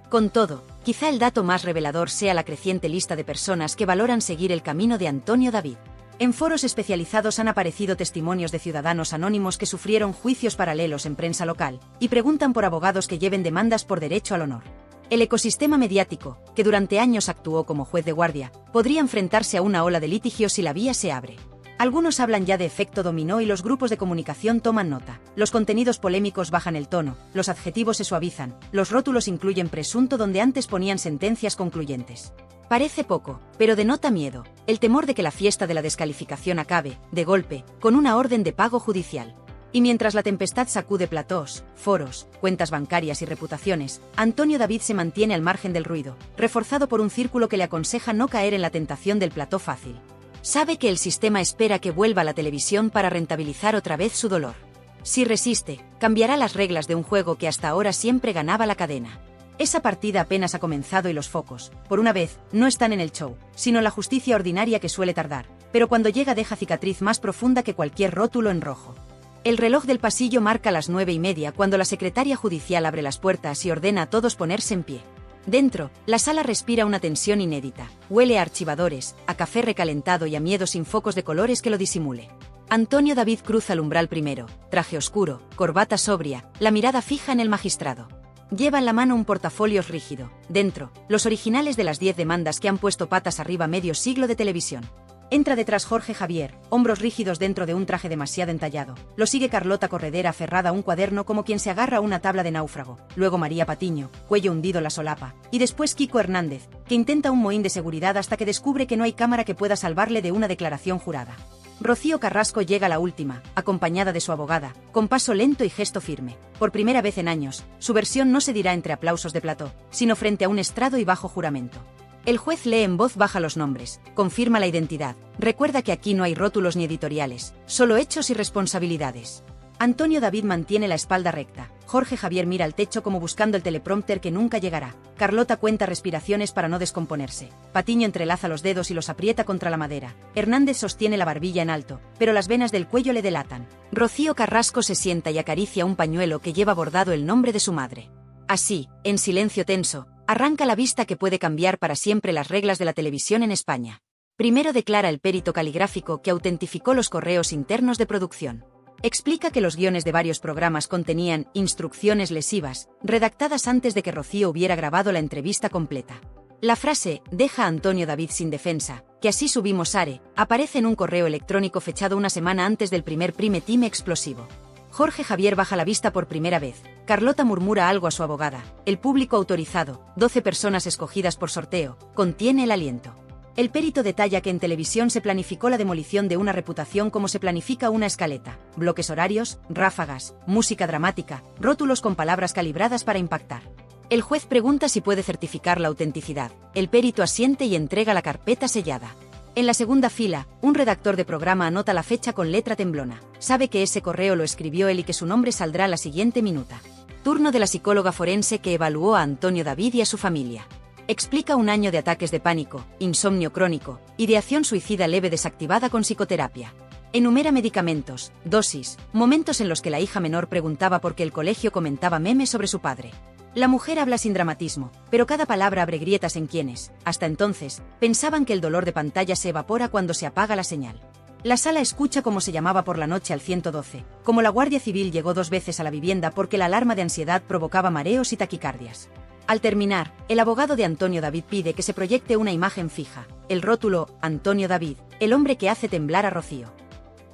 Con todo, quizá el dato más revelador sea la creciente lista de personas que valoran seguir el camino de Antonio David. En foros especializados han aparecido testimonios de ciudadanos anónimos que sufrieron juicios paralelos en prensa local, y preguntan por abogados que lleven demandas por derecho al honor. El ecosistema mediático, que durante años actuó como juez de guardia, podría enfrentarse a una ola de litigios si la vía se abre. Algunos hablan ya de efecto dominó y los grupos de comunicación toman nota. Los contenidos polémicos bajan el tono, los adjetivos se suavizan, los rótulos incluyen presunto donde antes ponían sentencias concluyentes. Parece poco, pero denota miedo, el temor de que la fiesta de la descalificación acabe, de golpe, con una orden de pago judicial. Y mientras la tempestad sacude platós, foros, cuentas bancarias y reputaciones, Antonio David se mantiene al margen del ruido, reforzado por un círculo que le aconseja no caer en la tentación del plató fácil. Sabe que el sistema espera que vuelva a la televisión para rentabilizar otra vez su dolor. Si resiste, cambiará las reglas de un juego que hasta ahora siempre ganaba la cadena. Esa partida apenas ha comenzado y los focos, por una vez, no están en el show, sino en la justicia ordinaria que suele tardar, pero cuando llega deja cicatriz más profunda que cualquier rótulo en rojo. El reloj del pasillo marca las 9:30 cuando la secretaria judicial abre las puertas y ordena a todos ponerse en pie. Dentro, la sala respira una tensión inédita. Huele a archivadores, a café recalentado y a miedo sin focos de colores que lo disimule. Antonio David cruza el umbral primero, traje oscuro, corbata sobria, la mirada fija en el magistrado. Lleva en la mano un portafolio rígido. Dentro, los originales de las 10 demandas que han puesto patas arriba medio siglo de televisión. Entra detrás Jorge Javier, hombros rígidos dentro de un traje demasiado entallado. Lo sigue Carlota Corredera aferrada a un cuaderno como quien se agarra a una tabla de náufrago. Luego María Patiño, cuello hundido en la solapa. Y después Kiko Hernández, que intenta un mohín de seguridad hasta que descubre que no hay cámara que pueda salvarle de una declaración jurada. Rocío Carrasco llega la última, acompañada de su abogada, con paso lento y gesto firme. Por primera vez en años, su versión no se dirá entre aplausos de plató, sino frente a un estrado y bajo juramento. El juez lee en voz baja los nombres, confirma la identidad, recuerda que aquí no hay rótulos ni editoriales, solo hechos y responsabilidades. Antonio David mantiene la espalda recta, Jorge Javier mira al techo como buscando el teleprompter que nunca llegará, Carlota cuenta respiraciones para no descomponerse, Patiño entrelaza los dedos y los aprieta contra la madera, Hernández sostiene la barbilla en alto, pero las venas del cuello le delatan. Rocío Carrasco se sienta y acaricia un pañuelo que lleva bordado el nombre de su madre. Así, en silencio tenso, arranca la vista que puede cambiar para siempre las reglas de la televisión en España. Primero declara el perito caligráfico que autentificó los correos internos de producción. Explica que los guiones de varios programas contenían instrucciones lesivas, redactadas antes de que Rocío hubiera grabado la entrevista completa. La frase, deja a Antonio David sin defensa, que así subimos Are, aparece en un correo electrónico fechado una semana antes del primer prime time explosivo. Jorge Javier baja la vista por primera vez. Carlota murmura algo a su abogada. El público autorizado, 12 personas escogidas por sorteo, contiene el aliento. El perito detalla que en televisión se planificó la demolición de una reputación como se planifica una escaleta. Bloques horarios, ráfagas, música dramática, rótulos con palabras calibradas para impactar. El juez pregunta si puede certificar la autenticidad. El perito asiente y entrega la carpeta sellada. En la segunda fila, un redactor de programa anota la fecha con letra temblona. Sabe que ese correo lo escribió él y que su nombre saldrá la siguiente minuta. Turno de la psicóloga forense que evaluó a Antonio David y a su familia. Explica un año de ataques de pánico, insomnio crónico, ideación suicida leve desactivada con psicoterapia. Enumera medicamentos, dosis, momentos en los que la hija menor preguntaba por qué el colegio comentaba memes sobre su padre. La mujer habla sin dramatismo, pero cada palabra abre grietas en quienes, hasta entonces, pensaban que el dolor de pantalla se evapora cuando se apaga la señal. La sala escucha cómo se llamaba por la noche al 112, como la Guardia Civil llegó 2 veces a la vivienda porque la alarma de ansiedad provocaba mareos y taquicardias. Al terminar, el abogado de Antonio David pide que se proyecte una imagen fija, el rótulo, Antonio David, el hombre que hace temblar a Rocío.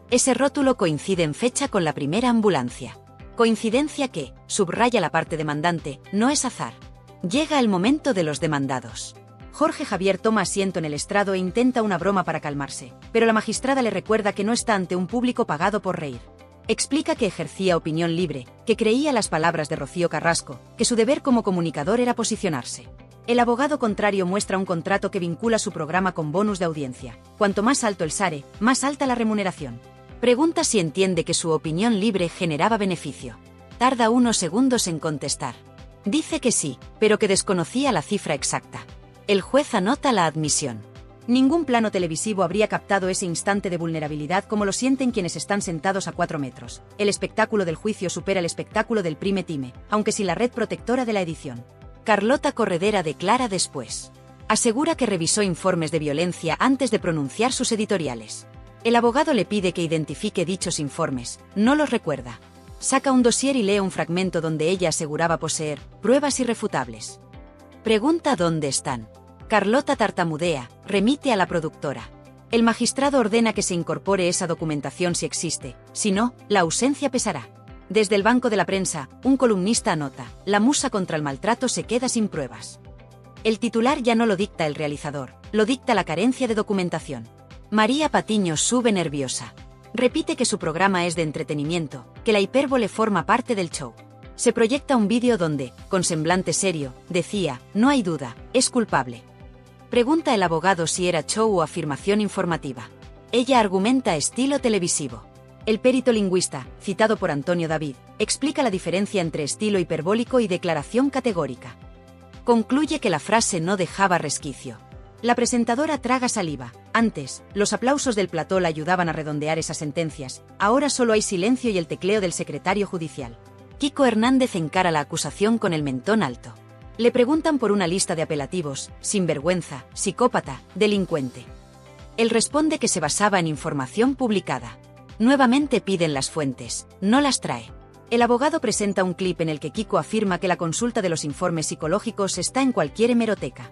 Ese rótulo coincide en fecha con la primera ambulancia. Coincidencia que, subraya la parte demandante, no es azar. Llega el momento de los demandados. Jorge Javier toma asiento en el estrado e intenta una broma para calmarse, pero la magistrada le recuerda que no está ante un público pagado por reír. Explica que ejercía opinión libre, que creía las palabras de Rocío Carrasco, que su deber como comunicador era posicionarse. El abogado contrario muestra un contrato que vincula su programa con bonus de audiencia. Cuanto más alto el SARE, más alta la remuneración. Pregunta si entiende que su opinión libre generaba beneficio. Tarda unos segundos en contestar. Dice que sí, pero que desconocía la cifra exacta. El juez anota la admisión. Ningún plano televisivo habría captado ese instante de vulnerabilidad como lo sienten quienes están sentados a 4 metros. El espectáculo del juicio supera el espectáculo del prime time, aunque sin la red protectora de la edición. Carlota Corredera declara después. Asegura que revisó informes de violencia antes de pronunciar sus editoriales. El abogado le pide que identifique dichos informes, no los recuerda. Saca un dossier y lee un fragmento donde ella aseguraba poseer pruebas irrefutables. Pregunta dónde están. Carlota tartamudea, remite a la productora. El magistrado ordena que se incorpore esa documentación si existe, si no, la ausencia pesará. Desde el banco de la prensa, un columnista anota, la musa contra el maltrato se queda sin pruebas. El titular ya no lo dicta el realizador, lo dicta la carencia de documentación. María Patiño sube nerviosa. Repite que su programa es de entretenimiento, que la hipérbole forma parte del show. Se proyecta un vídeo donde, con semblante serio, decía, no hay duda, es culpable. Pregunta el abogado si era show o afirmación informativa. Ella argumenta estilo televisivo. El perito lingüista, citado por Antonio David, explica la diferencia entre estilo hiperbólico y declaración categórica. Concluye que la frase no dejaba resquicio. La presentadora traga saliva. Antes, los aplausos del plató la ayudaban a redondear esas sentencias. Ahora solo hay silencio y el tecleo del secretario judicial. Kiko Hernández encara la acusación con el mentón alto. Le preguntan por una lista de apelativos: sinvergüenza, psicópata, delincuente. Él responde que se basaba en información publicada. Nuevamente piden las fuentes, no las trae. El abogado presenta un clip en el que Kiko afirma que la consulta de los informes psicológicos está en cualquier hemeroteca.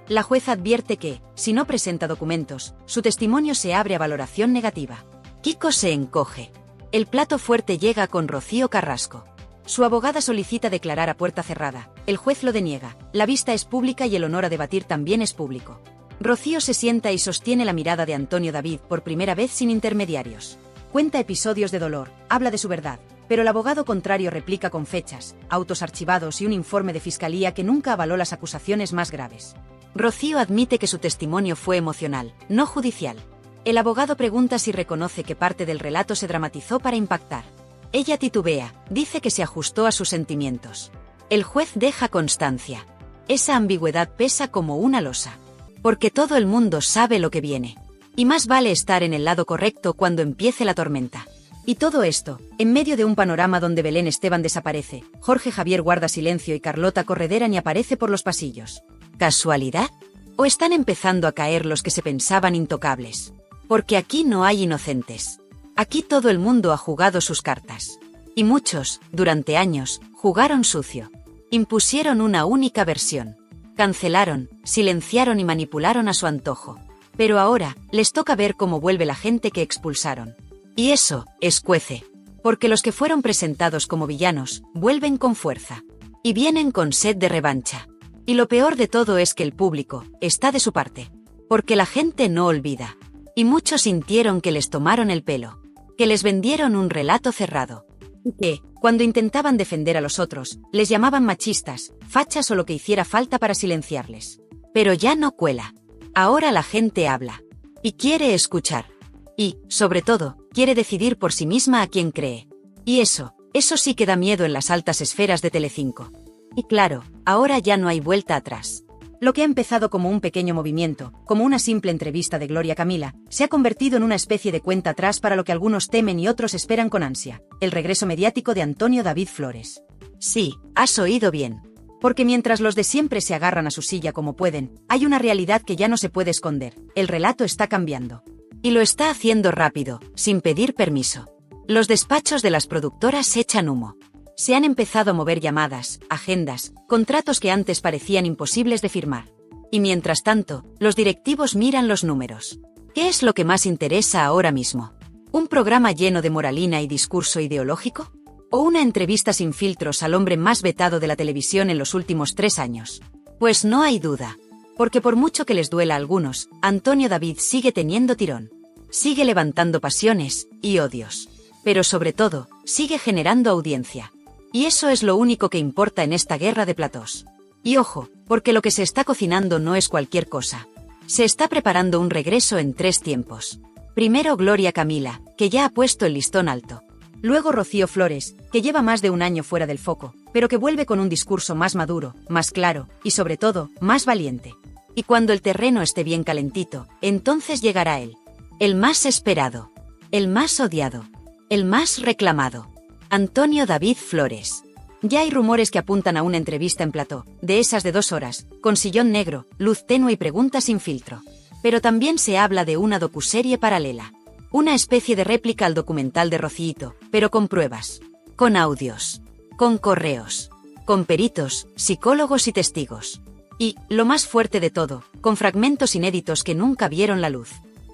La jueza advierte que, si no presenta documentos, su testimonio se abre a valoración negativa. Kiko se encoge. El plato fuerte llega con Rocío Carrasco. Su abogada solicita declarar a puerta cerrada. El juez lo deniega. La vista es pública y el honor a debatir también es público. Rocío se sienta y sostiene la mirada de Antonio David por primera vez sin intermediarios. Cuenta episodios de dolor, habla de su verdad, pero el abogado contrario replica con fechas, autos archivados y un informe de fiscalía que nunca avaló las acusaciones más graves. Rocío admite que su testimonio fue emocional, no judicial. El abogado pregunta si reconoce que parte del relato se dramatizó para impactar. Ella titubea, dice que se ajustó a sus sentimientos. El juez deja constancia. Esa ambigüedad pesa como una losa. Porque todo el mundo sabe lo que viene. Y más vale estar en el lado correcto cuando empiece la tormenta. Y todo esto, en medio de un panorama donde Belén Esteban desaparece, Jorge Javier guarda silencio y Carlota Corredera ni aparece por los pasillos. ¿Casualidad? ¿O están empezando a caer los que se pensaban intocables? Porque aquí no hay inocentes. Aquí todo el mundo ha jugado sus cartas. Y muchos, durante años, jugaron sucio. Impusieron una única versión. Cancelaron, silenciaron y manipularon a su antojo. Pero ahora, les toca ver cómo vuelve la gente que expulsaron. Y eso, escuece. Porque los que fueron presentados como villanos, vuelven con fuerza. Y vienen con sed de revancha. Y lo peor de todo es que el público está de su parte. Porque la gente no olvida. Y muchos sintieron que les tomaron el pelo. Que les vendieron un relato cerrado. Y que, cuando intentaban defender a los otros, les llamaban machistas, fachas o lo que hiciera falta para silenciarles. Pero ya no cuela. Ahora la gente habla. Y quiere escuchar. Y, sobre todo, quiere decidir por sí misma a quién cree. Y eso sí que da miedo en las altas esferas de Telecinco. Y claro, ahora ya no hay vuelta atrás. Lo que ha empezado como un pequeño movimiento, como una simple entrevista de Gloria Camila, se ha convertido en una especie de cuenta atrás para lo que algunos temen y otros esperan con ansia: el regreso mediático de Antonio David Flores. Sí, has oído bien. Porque mientras los de siempre se agarran a su silla como pueden, hay una realidad que ya no se puede esconder: el relato está cambiando. Y lo está haciendo rápido, sin pedir permiso. Los despachos de las productoras echan humo. Se han empezado a mover llamadas, agendas, contratos que antes parecían imposibles de firmar. Y mientras tanto, los directivos miran los números. ¿Qué es lo que más interesa ahora mismo? ¿Un programa lleno de moralina y discurso ideológico? ¿O una entrevista sin filtros al hombre más vetado de la televisión en los últimos 3 años? Pues no hay duda. Porque por mucho que les duela a algunos, Antonio David sigue teniendo tirón. Sigue levantando pasiones y odios. Pero sobre todo, sigue generando audiencia. Y eso es lo único que importa en esta guerra de platós. Y ojo, porque lo que se está cocinando no es cualquier cosa. Se está preparando un regreso en 3 tiempos. Primero Gloria Camila, que ya ha puesto el listón alto. Luego Rocío Flores, que lleva más de un año fuera del foco, pero que vuelve con un discurso más maduro, más claro, y sobre todo, más valiente. Y cuando el terreno esté bien calentito, entonces llegará él. El más esperado. El más odiado. El más reclamado. Antonio David Flores. Ya hay rumores que apuntan a una entrevista en plató, de esas de 2 horas, con sillón negro, luz tenue y preguntas sin filtro. Pero también se habla de una docuserie paralela. Una especie de réplica al documental de Rocíito, pero con pruebas. Con audios. Con correos. Con peritos, psicólogos y testigos. Y, lo más fuerte de todo, con fragmentos inéditos que nunca vieron la luz.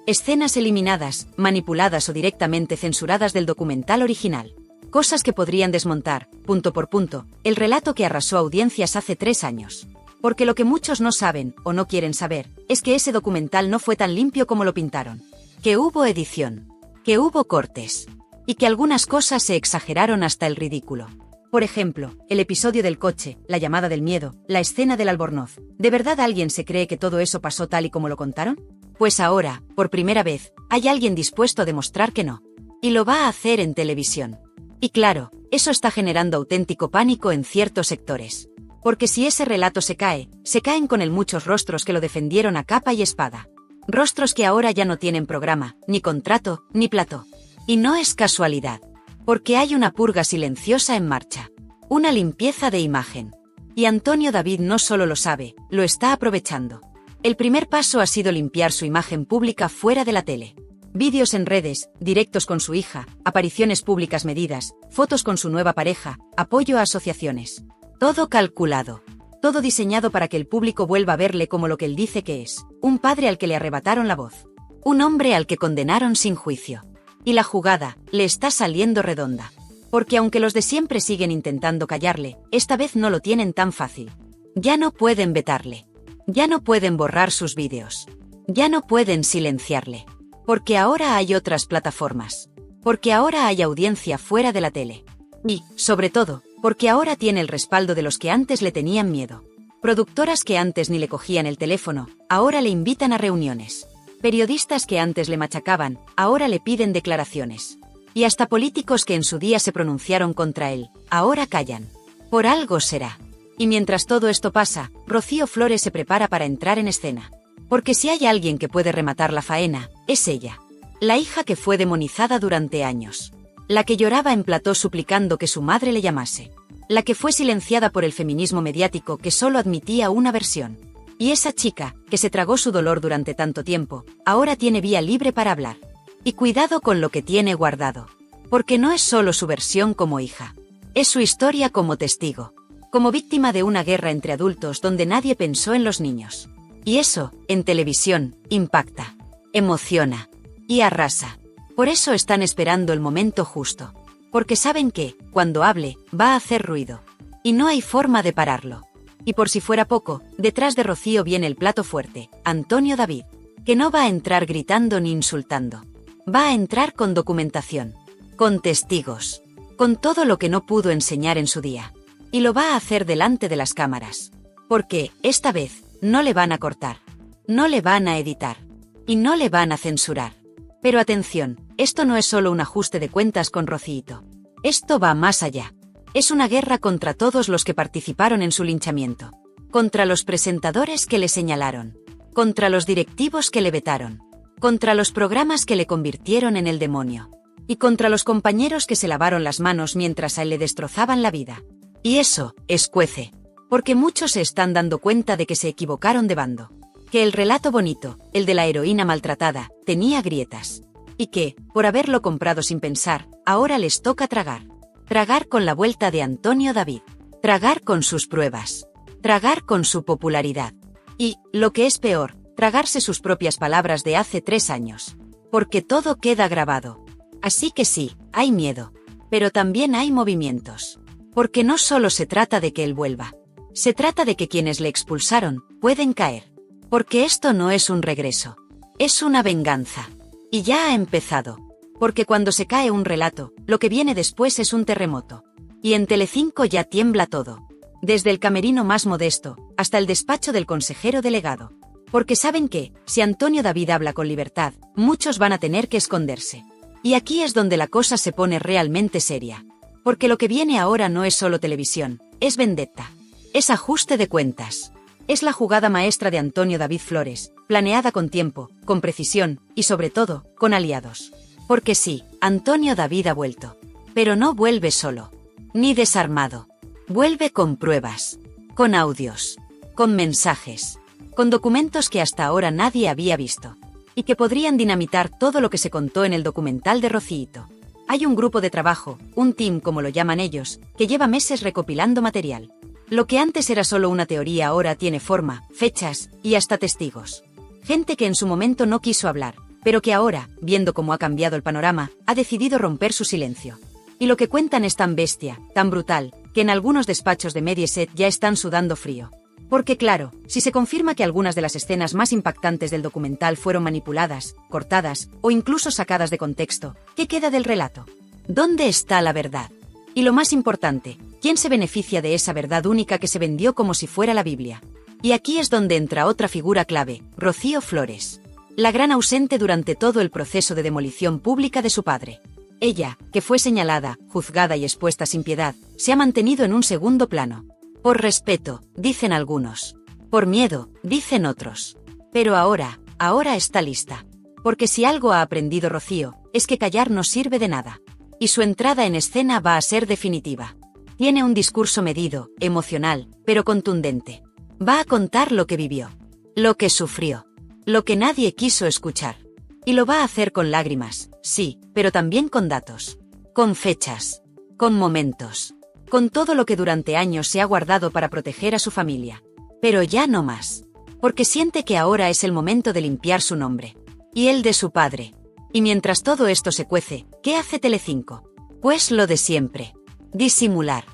Escenas eliminadas, manipuladas o directamente censuradas del documental original. Cosas que podrían desmontar, punto por punto, el relato que arrasó audiencias hace 3 años. Porque lo que muchos no saben, o no quieren saber, es que ese documental no fue tan limpio como lo pintaron. Que hubo edición. Que hubo cortes. Y que algunas cosas se exageraron hasta el ridículo. Por ejemplo, el episodio del coche, la llamada del miedo, la escena del albornoz. ¿De verdad alguien se cree que todo eso pasó tal y como lo contaron? Pues ahora, por primera vez, hay alguien dispuesto a demostrar que no. Y lo va a hacer en televisión. Y claro, eso está generando auténtico pánico en ciertos sectores. Porque si ese relato se caen con él muchos rostros que lo defendieron a capa y espada. Rostros que ahora ya no tienen programa, ni contrato, ni plató. Y no es casualidad. Porque hay una purga silenciosa en marcha. Una limpieza de imagen. Y Antonio David no solo lo sabe, lo está aprovechando. El primer paso ha sido limpiar su imagen pública fuera de la tele. Vídeos en redes, directos con su hija, apariciones públicas medidas, fotos con su nueva pareja, apoyo a asociaciones. Todo calculado. Todo diseñado para que el público vuelva a verle como lo que él dice que es, un padre al que le arrebataron la voz. Un hombre al que condenaron sin juicio. Y la jugada le está saliendo redonda. Porque aunque los de siempre siguen intentando callarle, esta vez no lo tienen tan fácil. Ya no pueden vetarle. Ya no pueden borrar sus vídeos. Ya no pueden silenciarle. Porque ahora hay otras plataformas. Porque ahora hay audiencia fuera de la tele. Y, sobre todo, porque ahora tiene el respaldo de los que antes le tenían miedo. Productoras que antes ni le cogían el teléfono, ahora le invitan a reuniones. Periodistas que antes le machacaban, ahora le piden declaraciones. Y hasta políticos que en su día se pronunciaron contra él, ahora callan. Por algo será. Y mientras todo esto pasa, Rocío Flores se prepara para entrar en escena. Porque si hay alguien que puede rematar la faena, es ella. La hija que fue demonizada durante años. La que lloraba en plató suplicando que su madre le llamase. La que fue silenciada por el feminismo mediático que solo admitía una versión. Y esa chica, que se tragó su dolor durante tanto tiempo, ahora tiene vía libre para hablar. Y cuidado con lo que tiene guardado. Porque no es solo su versión como hija. Es su historia como testigo. Como víctima de una guerra entre adultos donde nadie pensó en los niños. Y eso, en televisión, impacta. Emociona. Y arrasa. Por eso están esperando el momento justo. Porque saben que, cuando hable, va a hacer ruido. Y no hay forma de pararlo. Y por si fuera poco, detrás de Rocío viene el plato fuerte, Antonio David. Que no va a entrar gritando ni insultando. Va a entrar con documentación. Con testigos. Con todo lo que no pudo enseñar en su día. Y lo va a hacer delante de las cámaras. Porque, esta vez, no le van a cortar. No le van a editar. Y no le van a censurar. Pero atención, esto no es solo un ajuste de cuentas con Rocíito. Esto va más allá. Es una guerra contra todos los que participaron en su linchamiento. Contra los presentadores que le señalaron. Contra los directivos que le vetaron. Contra los programas que le convirtieron en el demonio. Y contra los compañeros que se lavaron las manos mientras a él le destrozaban la vida. Y eso, escuece. Porque muchos se están dando cuenta de que se equivocaron de bando. Que el relato bonito, el de la heroína maltratada, tenía grietas. Y que, por haberlo comprado sin pensar, ahora les toca tragar. Tragar con la vuelta de Antonio David. Tragar con sus pruebas. Tragar con su popularidad. Y, lo que es peor, tragarse sus propias palabras de hace 3 años. Porque todo queda grabado. Así que sí, hay miedo. Pero también hay movimientos. Porque no solo se trata de que él vuelva. Se trata de que quienes le expulsaron pueden caer. Porque esto no es un regreso. Es una venganza. Y ya ha empezado. Porque cuando se cae un relato, lo que viene después es un terremoto. Y en Telecinco ya tiembla todo. Desde el camerino más modesto, hasta el despacho del consejero delegado. Porque saben que, si Antonio David habla con libertad, muchos van a tener que esconderse. Y aquí es donde la cosa se pone realmente seria. Porque lo que viene ahora no es solo televisión, es vendetta. Es ajuste de cuentas. Es la jugada maestra de Antonio David Flores, planeada con tiempo, con precisión, y sobre todo, con aliados. Porque sí, Antonio David ha vuelto. Pero no vuelve solo. Ni desarmado. Vuelve con pruebas. Con audios. Con mensajes. Con documentos que hasta ahora nadie había visto. Y que podrían dinamitar todo lo que se contó en el documental de Rocíito. Hay un grupo de trabajo, un team como lo llaman ellos, que lleva meses recopilando material. Lo que antes era solo una teoría ahora tiene forma, fechas, y hasta testigos. Gente que en su momento no quiso hablar, pero que ahora, viendo cómo ha cambiado el panorama, ha decidido romper su silencio. Y lo que cuentan es tan bestia, tan brutal, que en algunos despachos de Mediaset ya están sudando frío. Porque claro, si se confirma que algunas de las escenas más impactantes del documental fueron manipuladas, cortadas, o incluso sacadas de contexto, ¿qué queda del relato? ¿Dónde está la verdad? Y lo más importante, ¿quién se beneficia de esa verdad única que se vendió como si fuera la Biblia? Y aquí es donde entra otra figura clave, Rocío Flores. La gran ausente durante todo el proceso de demolición pública de su padre. Ella, que fue señalada, juzgada y expuesta sin piedad, se ha mantenido en un segundo plano. Por respeto, dicen algunos. Por miedo, dicen otros. Pero ahora está lista. Porque si algo ha aprendido Rocío, es que callar no sirve de nada. Y su entrada en escena va a ser definitiva. Tiene un discurso medido, emocional, pero contundente. Va a contar lo que vivió. Lo que sufrió. Lo que nadie quiso escuchar. Y lo va a hacer con lágrimas, sí, pero también con datos. Con fechas. Con momentos. Con todo lo que durante años se ha guardado para proteger a su familia. Pero ya no más. Porque siente que ahora es el momento de limpiar su nombre. Y el de su padre. Y mientras todo esto se cuece, ¿qué hace Telecinco? Pues lo de siempre. Disimular.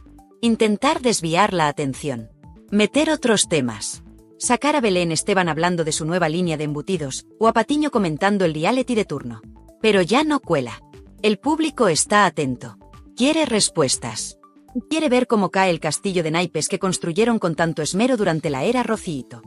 Intentar desviar la atención. Meter otros temas. Sacar a Belén Esteban hablando de su nueva línea de embutidos, o a Patiño comentando el reality de turno. Pero ya no cuela. El público está atento. Quiere respuestas. Quiere ver cómo cae el castillo de naipes que construyeron con tanto esmero durante la era Rocíito.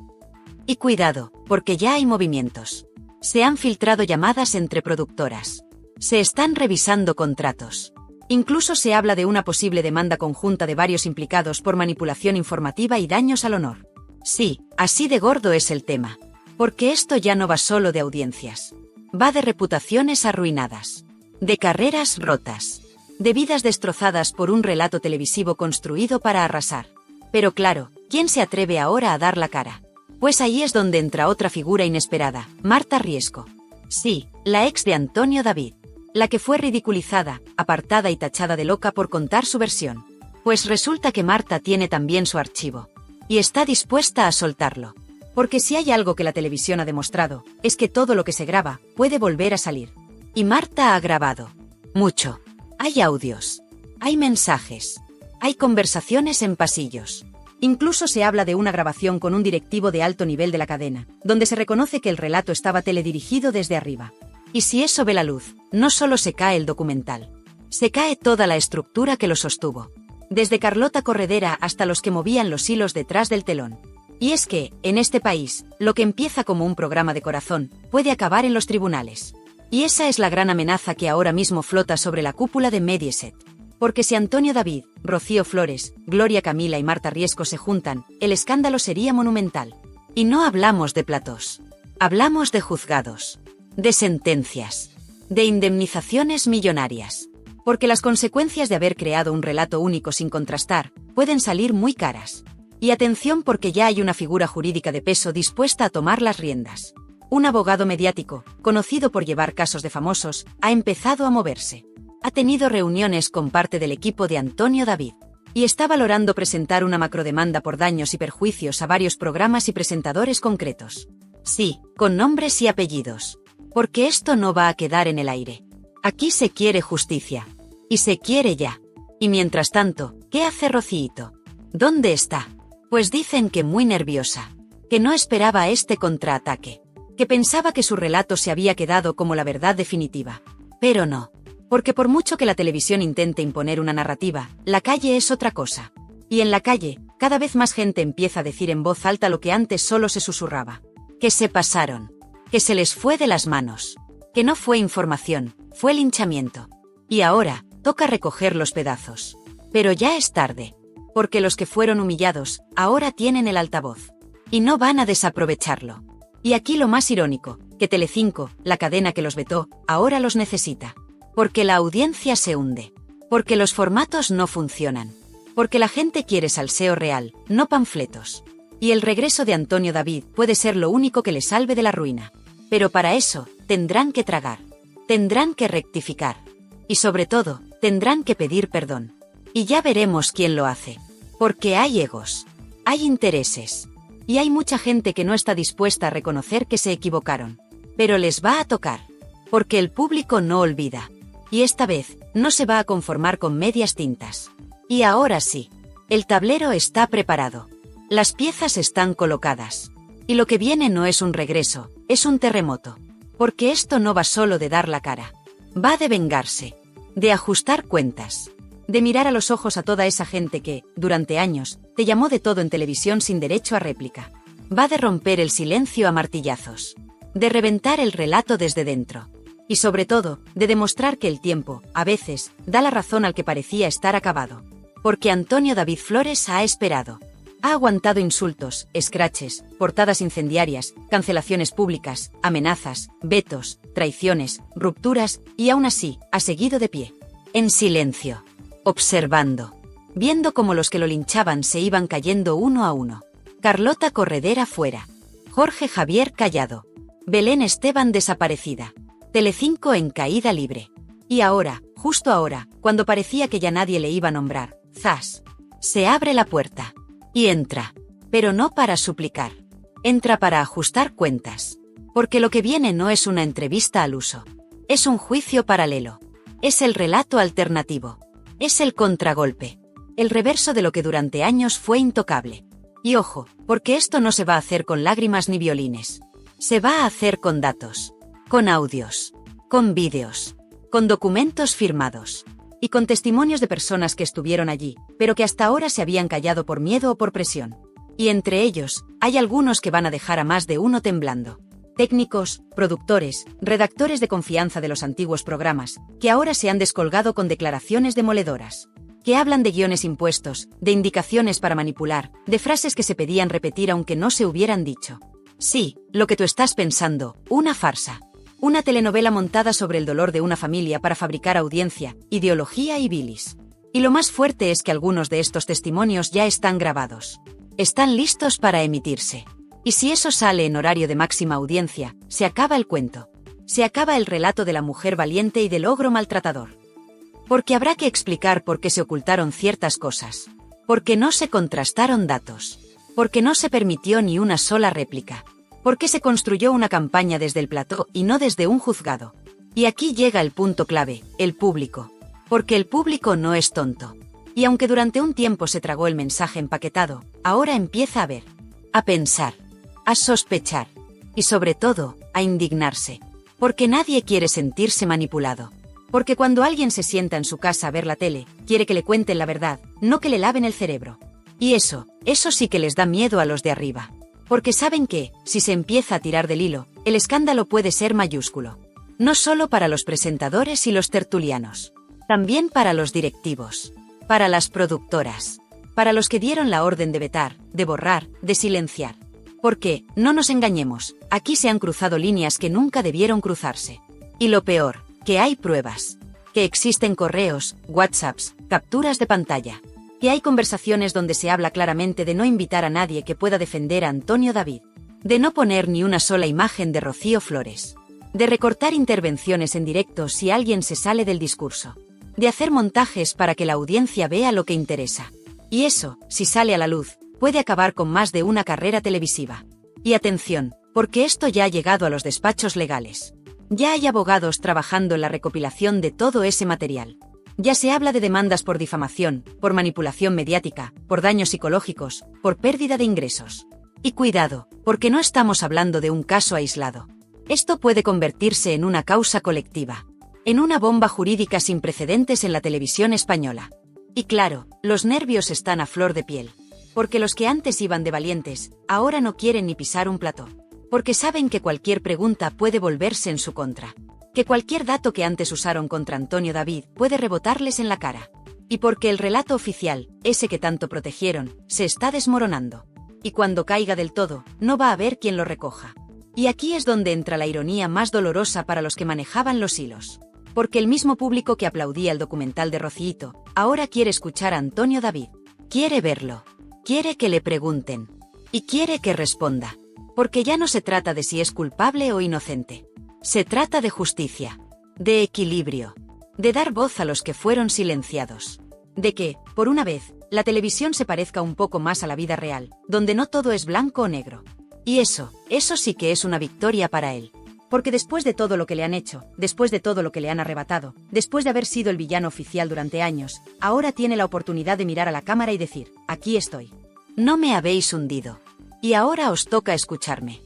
Y cuidado, porque ya hay movimientos. Se han filtrado llamadas entre productoras. Se están revisando contratos. Incluso se habla de una posible demanda conjunta de varios implicados por manipulación informativa y daños al honor. Sí, así de gordo es el tema. Porque esto ya no va solo de audiencias. Va de reputaciones arruinadas. De carreras rotas. De vidas destrozadas por un relato televisivo construido para arrasar. Pero claro, ¿quién se atreve ahora a dar la cara? Pues ahí es donde entra otra figura inesperada, Marta Riesco. Sí, la ex de Antonio David. La que fue ridiculizada, apartada y tachada de loca por contar su versión. Pues resulta que Marta tiene también su archivo. Y está dispuesta a soltarlo. Porque si hay algo que la televisión ha demostrado, es que todo lo que se graba puede volver a salir. Y Marta ha grabado. Mucho. Hay audios. Hay mensajes. Hay conversaciones en pasillos. Incluso se habla de una grabación con un directivo de alto nivel de la cadena, donde se reconoce que el relato estaba teledirigido desde arriba. Y si eso ve la luz, no solo se cae el documental. Se cae toda la estructura que lo sostuvo. Desde Carlota Corredera hasta los que movían los hilos detrás del telón. Y es que, en este país, lo que empieza como un programa de corazón, puede acabar en los tribunales. Y esa es la gran amenaza que ahora mismo flota sobre la cúpula de Mediaset. Porque si Antonio David, Rocío Flores, Gloria Camila y Marta Riesco se juntan, el escándalo sería monumental. Y no hablamos de platós. Hablamos de juzgados. De sentencias. De indemnizaciones millonarias. Porque las consecuencias de haber creado un relato único sin contrastar, pueden salir muy caras. Y atención porque ya hay una figura jurídica de peso dispuesta a tomar las riendas. Un abogado mediático, conocido por llevar casos de famosos, ha empezado a moverse. Ha tenido reuniones con parte del equipo de Antonio David. Y está valorando presentar una macrodemanda por daños y perjuicios a varios programas y presentadores concretos. Sí, con nombres y apellidos. Porque esto no va a quedar en el aire. Aquí se quiere justicia. Y se quiere ya. Y mientras tanto, ¿qué hace Rocíito? ¿Dónde está? Pues dicen que muy nerviosa. Que no esperaba este contraataque. Que pensaba que su relato se había quedado como la verdad definitiva. Pero no. Porque por mucho que la televisión intente imponer una narrativa, la calle es otra cosa. Y en la calle, cada vez más gente empieza a decir en voz alta lo que antes solo se susurraba. Que se pasaron. Que se les fue de las manos. Que no fue información, fue linchamiento. Y ahora, toca recoger los pedazos. Pero ya es tarde. Porque los que fueron humillados, ahora tienen el altavoz. Y no van a desaprovecharlo. Y aquí lo más irónico, que Telecinco, la cadena que los vetó, ahora los necesita. Porque la audiencia se hunde. Porque los formatos no funcionan. Porque la gente quiere salseo real, no panfletos. Y el regreso de Antonio David puede ser lo único que le salve de la ruina. Pero para eso, tendrán que tragar. Tendrán que rectificar. Y sobre todo, tendrán que pedir perdón. Y ya veremos quién lo hace. Porque hay egos. Hay intereses. Y hay mucha gente que no está dispuesta a reconocer que se equivocaron. Pero les va a tocar. Porque el público no olvida. Y esta vez, no se va a conformar con medias tintas. Y ahora sí. El tablero está preparado. Las piezas están colocadas. Y lo que viene no es un regreso, es un terremoto. Porque esto no va solo de dar la cara. Va de vengarse. De ajustar cuentas. De mirar a los ojos a toda esa gente que, durante años, te llamó de todo en televisión sin derecho a réplica. Va de romper el silencio a martillazos. De reventar el relato desde dentro. Y sobre todo, de demostrar que el tiempo, a veces, da la razón al que parecía estar acabado. Porque Antonio David Flores ha esperado. Ha aguantado insultos, escraches, portadas incendiarias, cancelaciones públicas, amenazas, vetos, traiciones, rupturas, y aún así, ha seguido de pie. En silencio. Observando. Viendo cómo los que lo linchaban se iban cayendo uno a uno. Carlota Corredera fuera. Jorge Javier callado. Belén Esteban desaparecida. Telecinco en caída libre. Y ahora, justo ahora, cuando parecía que ya nadie le iba a nombrar, ¡zas! Se abre la puerta. Y entra. Pero no para suplicar. Entra para ajustar cuentas. Porque lo que viene no es una entrevista al uso. Es un juicio paralelo. Es el relato alternativo. Es el contragolpe. El reverso de lo que durante años fue intocable. Y ojo, porque esto no se va a hacer con lágrimas ni violines. Se va a hacer con datos. Con audios. Con vídeos. Con documentos firmados. Y con testimonios de personas que estuvieron allí, pero que hasta ahora se habían callado por miedo o por presión. Y entre ellos, hay algunos que van a dejar a más de uno temblando. Técnicos, productores, redactores de confianza de los antiguos programas, que ahora se han descolgado con declaraciones demoledoras. Que hablan de guiones impuestos, de indicaciones para manipular, de frases que se pedían repetir aunque no se hubieran dicho. Sí, lo que tú estás pensando, una farsa. Una telenovela montada sobre el dolor de una familia para fabricar audiencia, ideología y bilis. Y lo más fuerte es que algunos de estos testimonios ya están grabados. Están listos para emitirse. Y si eso sale en horario de máxima audiencia, se acaba el cuento. Se acaba el relato de la mujer valiente y del ogro maltratador. Porque habrá que explicar por qué se ocultaron ciertas cosas. Porque no se contrastaron datos. Porque no se permitió ni una sola réplica. Porque se construyó una campaña desde el plató y no desde un juzgado. Y aquí llega el punto clave, el público. Porque el público no es tonto. Y aunque durante un tiempo se tragó el mensaje empaquetado, ahora empieza a ver, a pensar, a sospechar. Y sobre todo, a indignarse. Porque nadie quiere sentirse manipulado. Porque cuando alguien se sienta en su casa a ver la tele, quiere que le cuenten la verdad, no que le laven el cerebro. Y eso sí que les da miedo a los de arriba. Porque saben que, si se empieza a tirar del hilo, el escándalo puede ser mayúsculo. No solo para los presentadores y los tertulianos. También para los directivos. Para las productoras. Para los que dieron la orden de vetar, de borrar, de silenciar. Porque, no nos engañemos, aquí se han cruzado líneas que nunca debieron cruzarse. Y lo peor, que hay pruebas. Que existen correos, WhatsApps, capturas de pantalla. Que hay conversaciones donde se habla claramente de no invitar a nadie que pueda defender a Antonio David. De no poner ni una sola imagen de Rocío Flores. De recortar intervenciones en directo si alguien se sale del discurso. De hacer montajes para que la audiencia vea lo que interesa. Y eso, si sale a la luz, puede acabar con más de una carrera televisiva. Y atención, porque esto ya ha llegado a los despachos legales. Ya hay abogados trabajando en la recopilación de todo ese material. Ya se habla de demandas por difamación, por manipulación mediática, por daños psicológicos, por pérdida de ingresos. Y cuidado, porque no estamos hablando de un caso aislado. Esto puede convertirse en una causa colectiva, en una bomba jurídica sin precedentes en la televisión española. Y claro, los nervios están a flor de piel. Porque los que antes iban de valientes, ahora no quieren ni pisar un plató. Porque saben que cualquier pregunta puede volverse en su contra. Que cualquier dato que antes usaron contra Antonio David puede rebotarles en la cara. Y porque el relato oficial, ese que tanto protegieron, se está desmoronando. Y cuando caiga del todo, no va a haber quien lo recoja. Y aquí es donde entra la ironía más dolorosa para los que manejaban los hilos. Porque el mismo público que aplaudía el documental de Rocíito, ahora quiere escuchar a Antonio David. Quiere verlo. Quiere que le pregunten. Y quiere que responda. Porque ya no se trata de si es culpable o inocente. Se trata de justicia. De equilibrio. De dar voz a los que fueron silenciados. De que, por una vez, la televisión se parezca un poco más a la vida real, donde no todo es blanco o negro. Y eso sí que es una victoria para él. Porque después de todo lo que le han hecho, después de todo lo que le han arrebatado, después de haber sido el villano oficial durante años, ahora tiene la oportunidad de mirar a la cámara y decir, aquí estoy. No me habéis hundido. Y ahora os toca escucharme.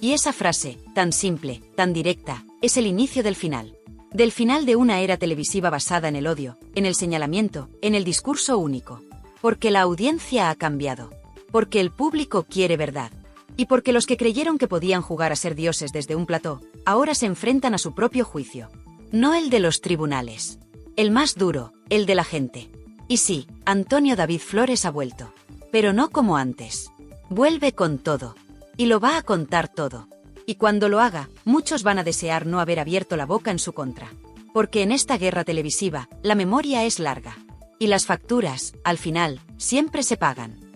Y esa frase, tan simple, tan directa, es el inicio del final. Del final de una era televisiva basada en el odio, en el señalamiento, en el discurso único. Porque la audiencia ha cambiado. Porque el público quiere verdad. Y porque los que creyeron que podían jugar a ser dioses desde un plató, ahora se enfrentan a su propio juicio. No el de los tribunales. El más duro, el de la gente. Y sí, Antonio David Flores ha vuelto. Pero no como antes. Vuelve con todo. Y lo va a contar todo. Y cuando lo haga, muchos van a desear no haber abierto la boca en su contra. Porque en esta guerra televisiva, la memoria es larga. Y las facturas, al final, siempre se pagan.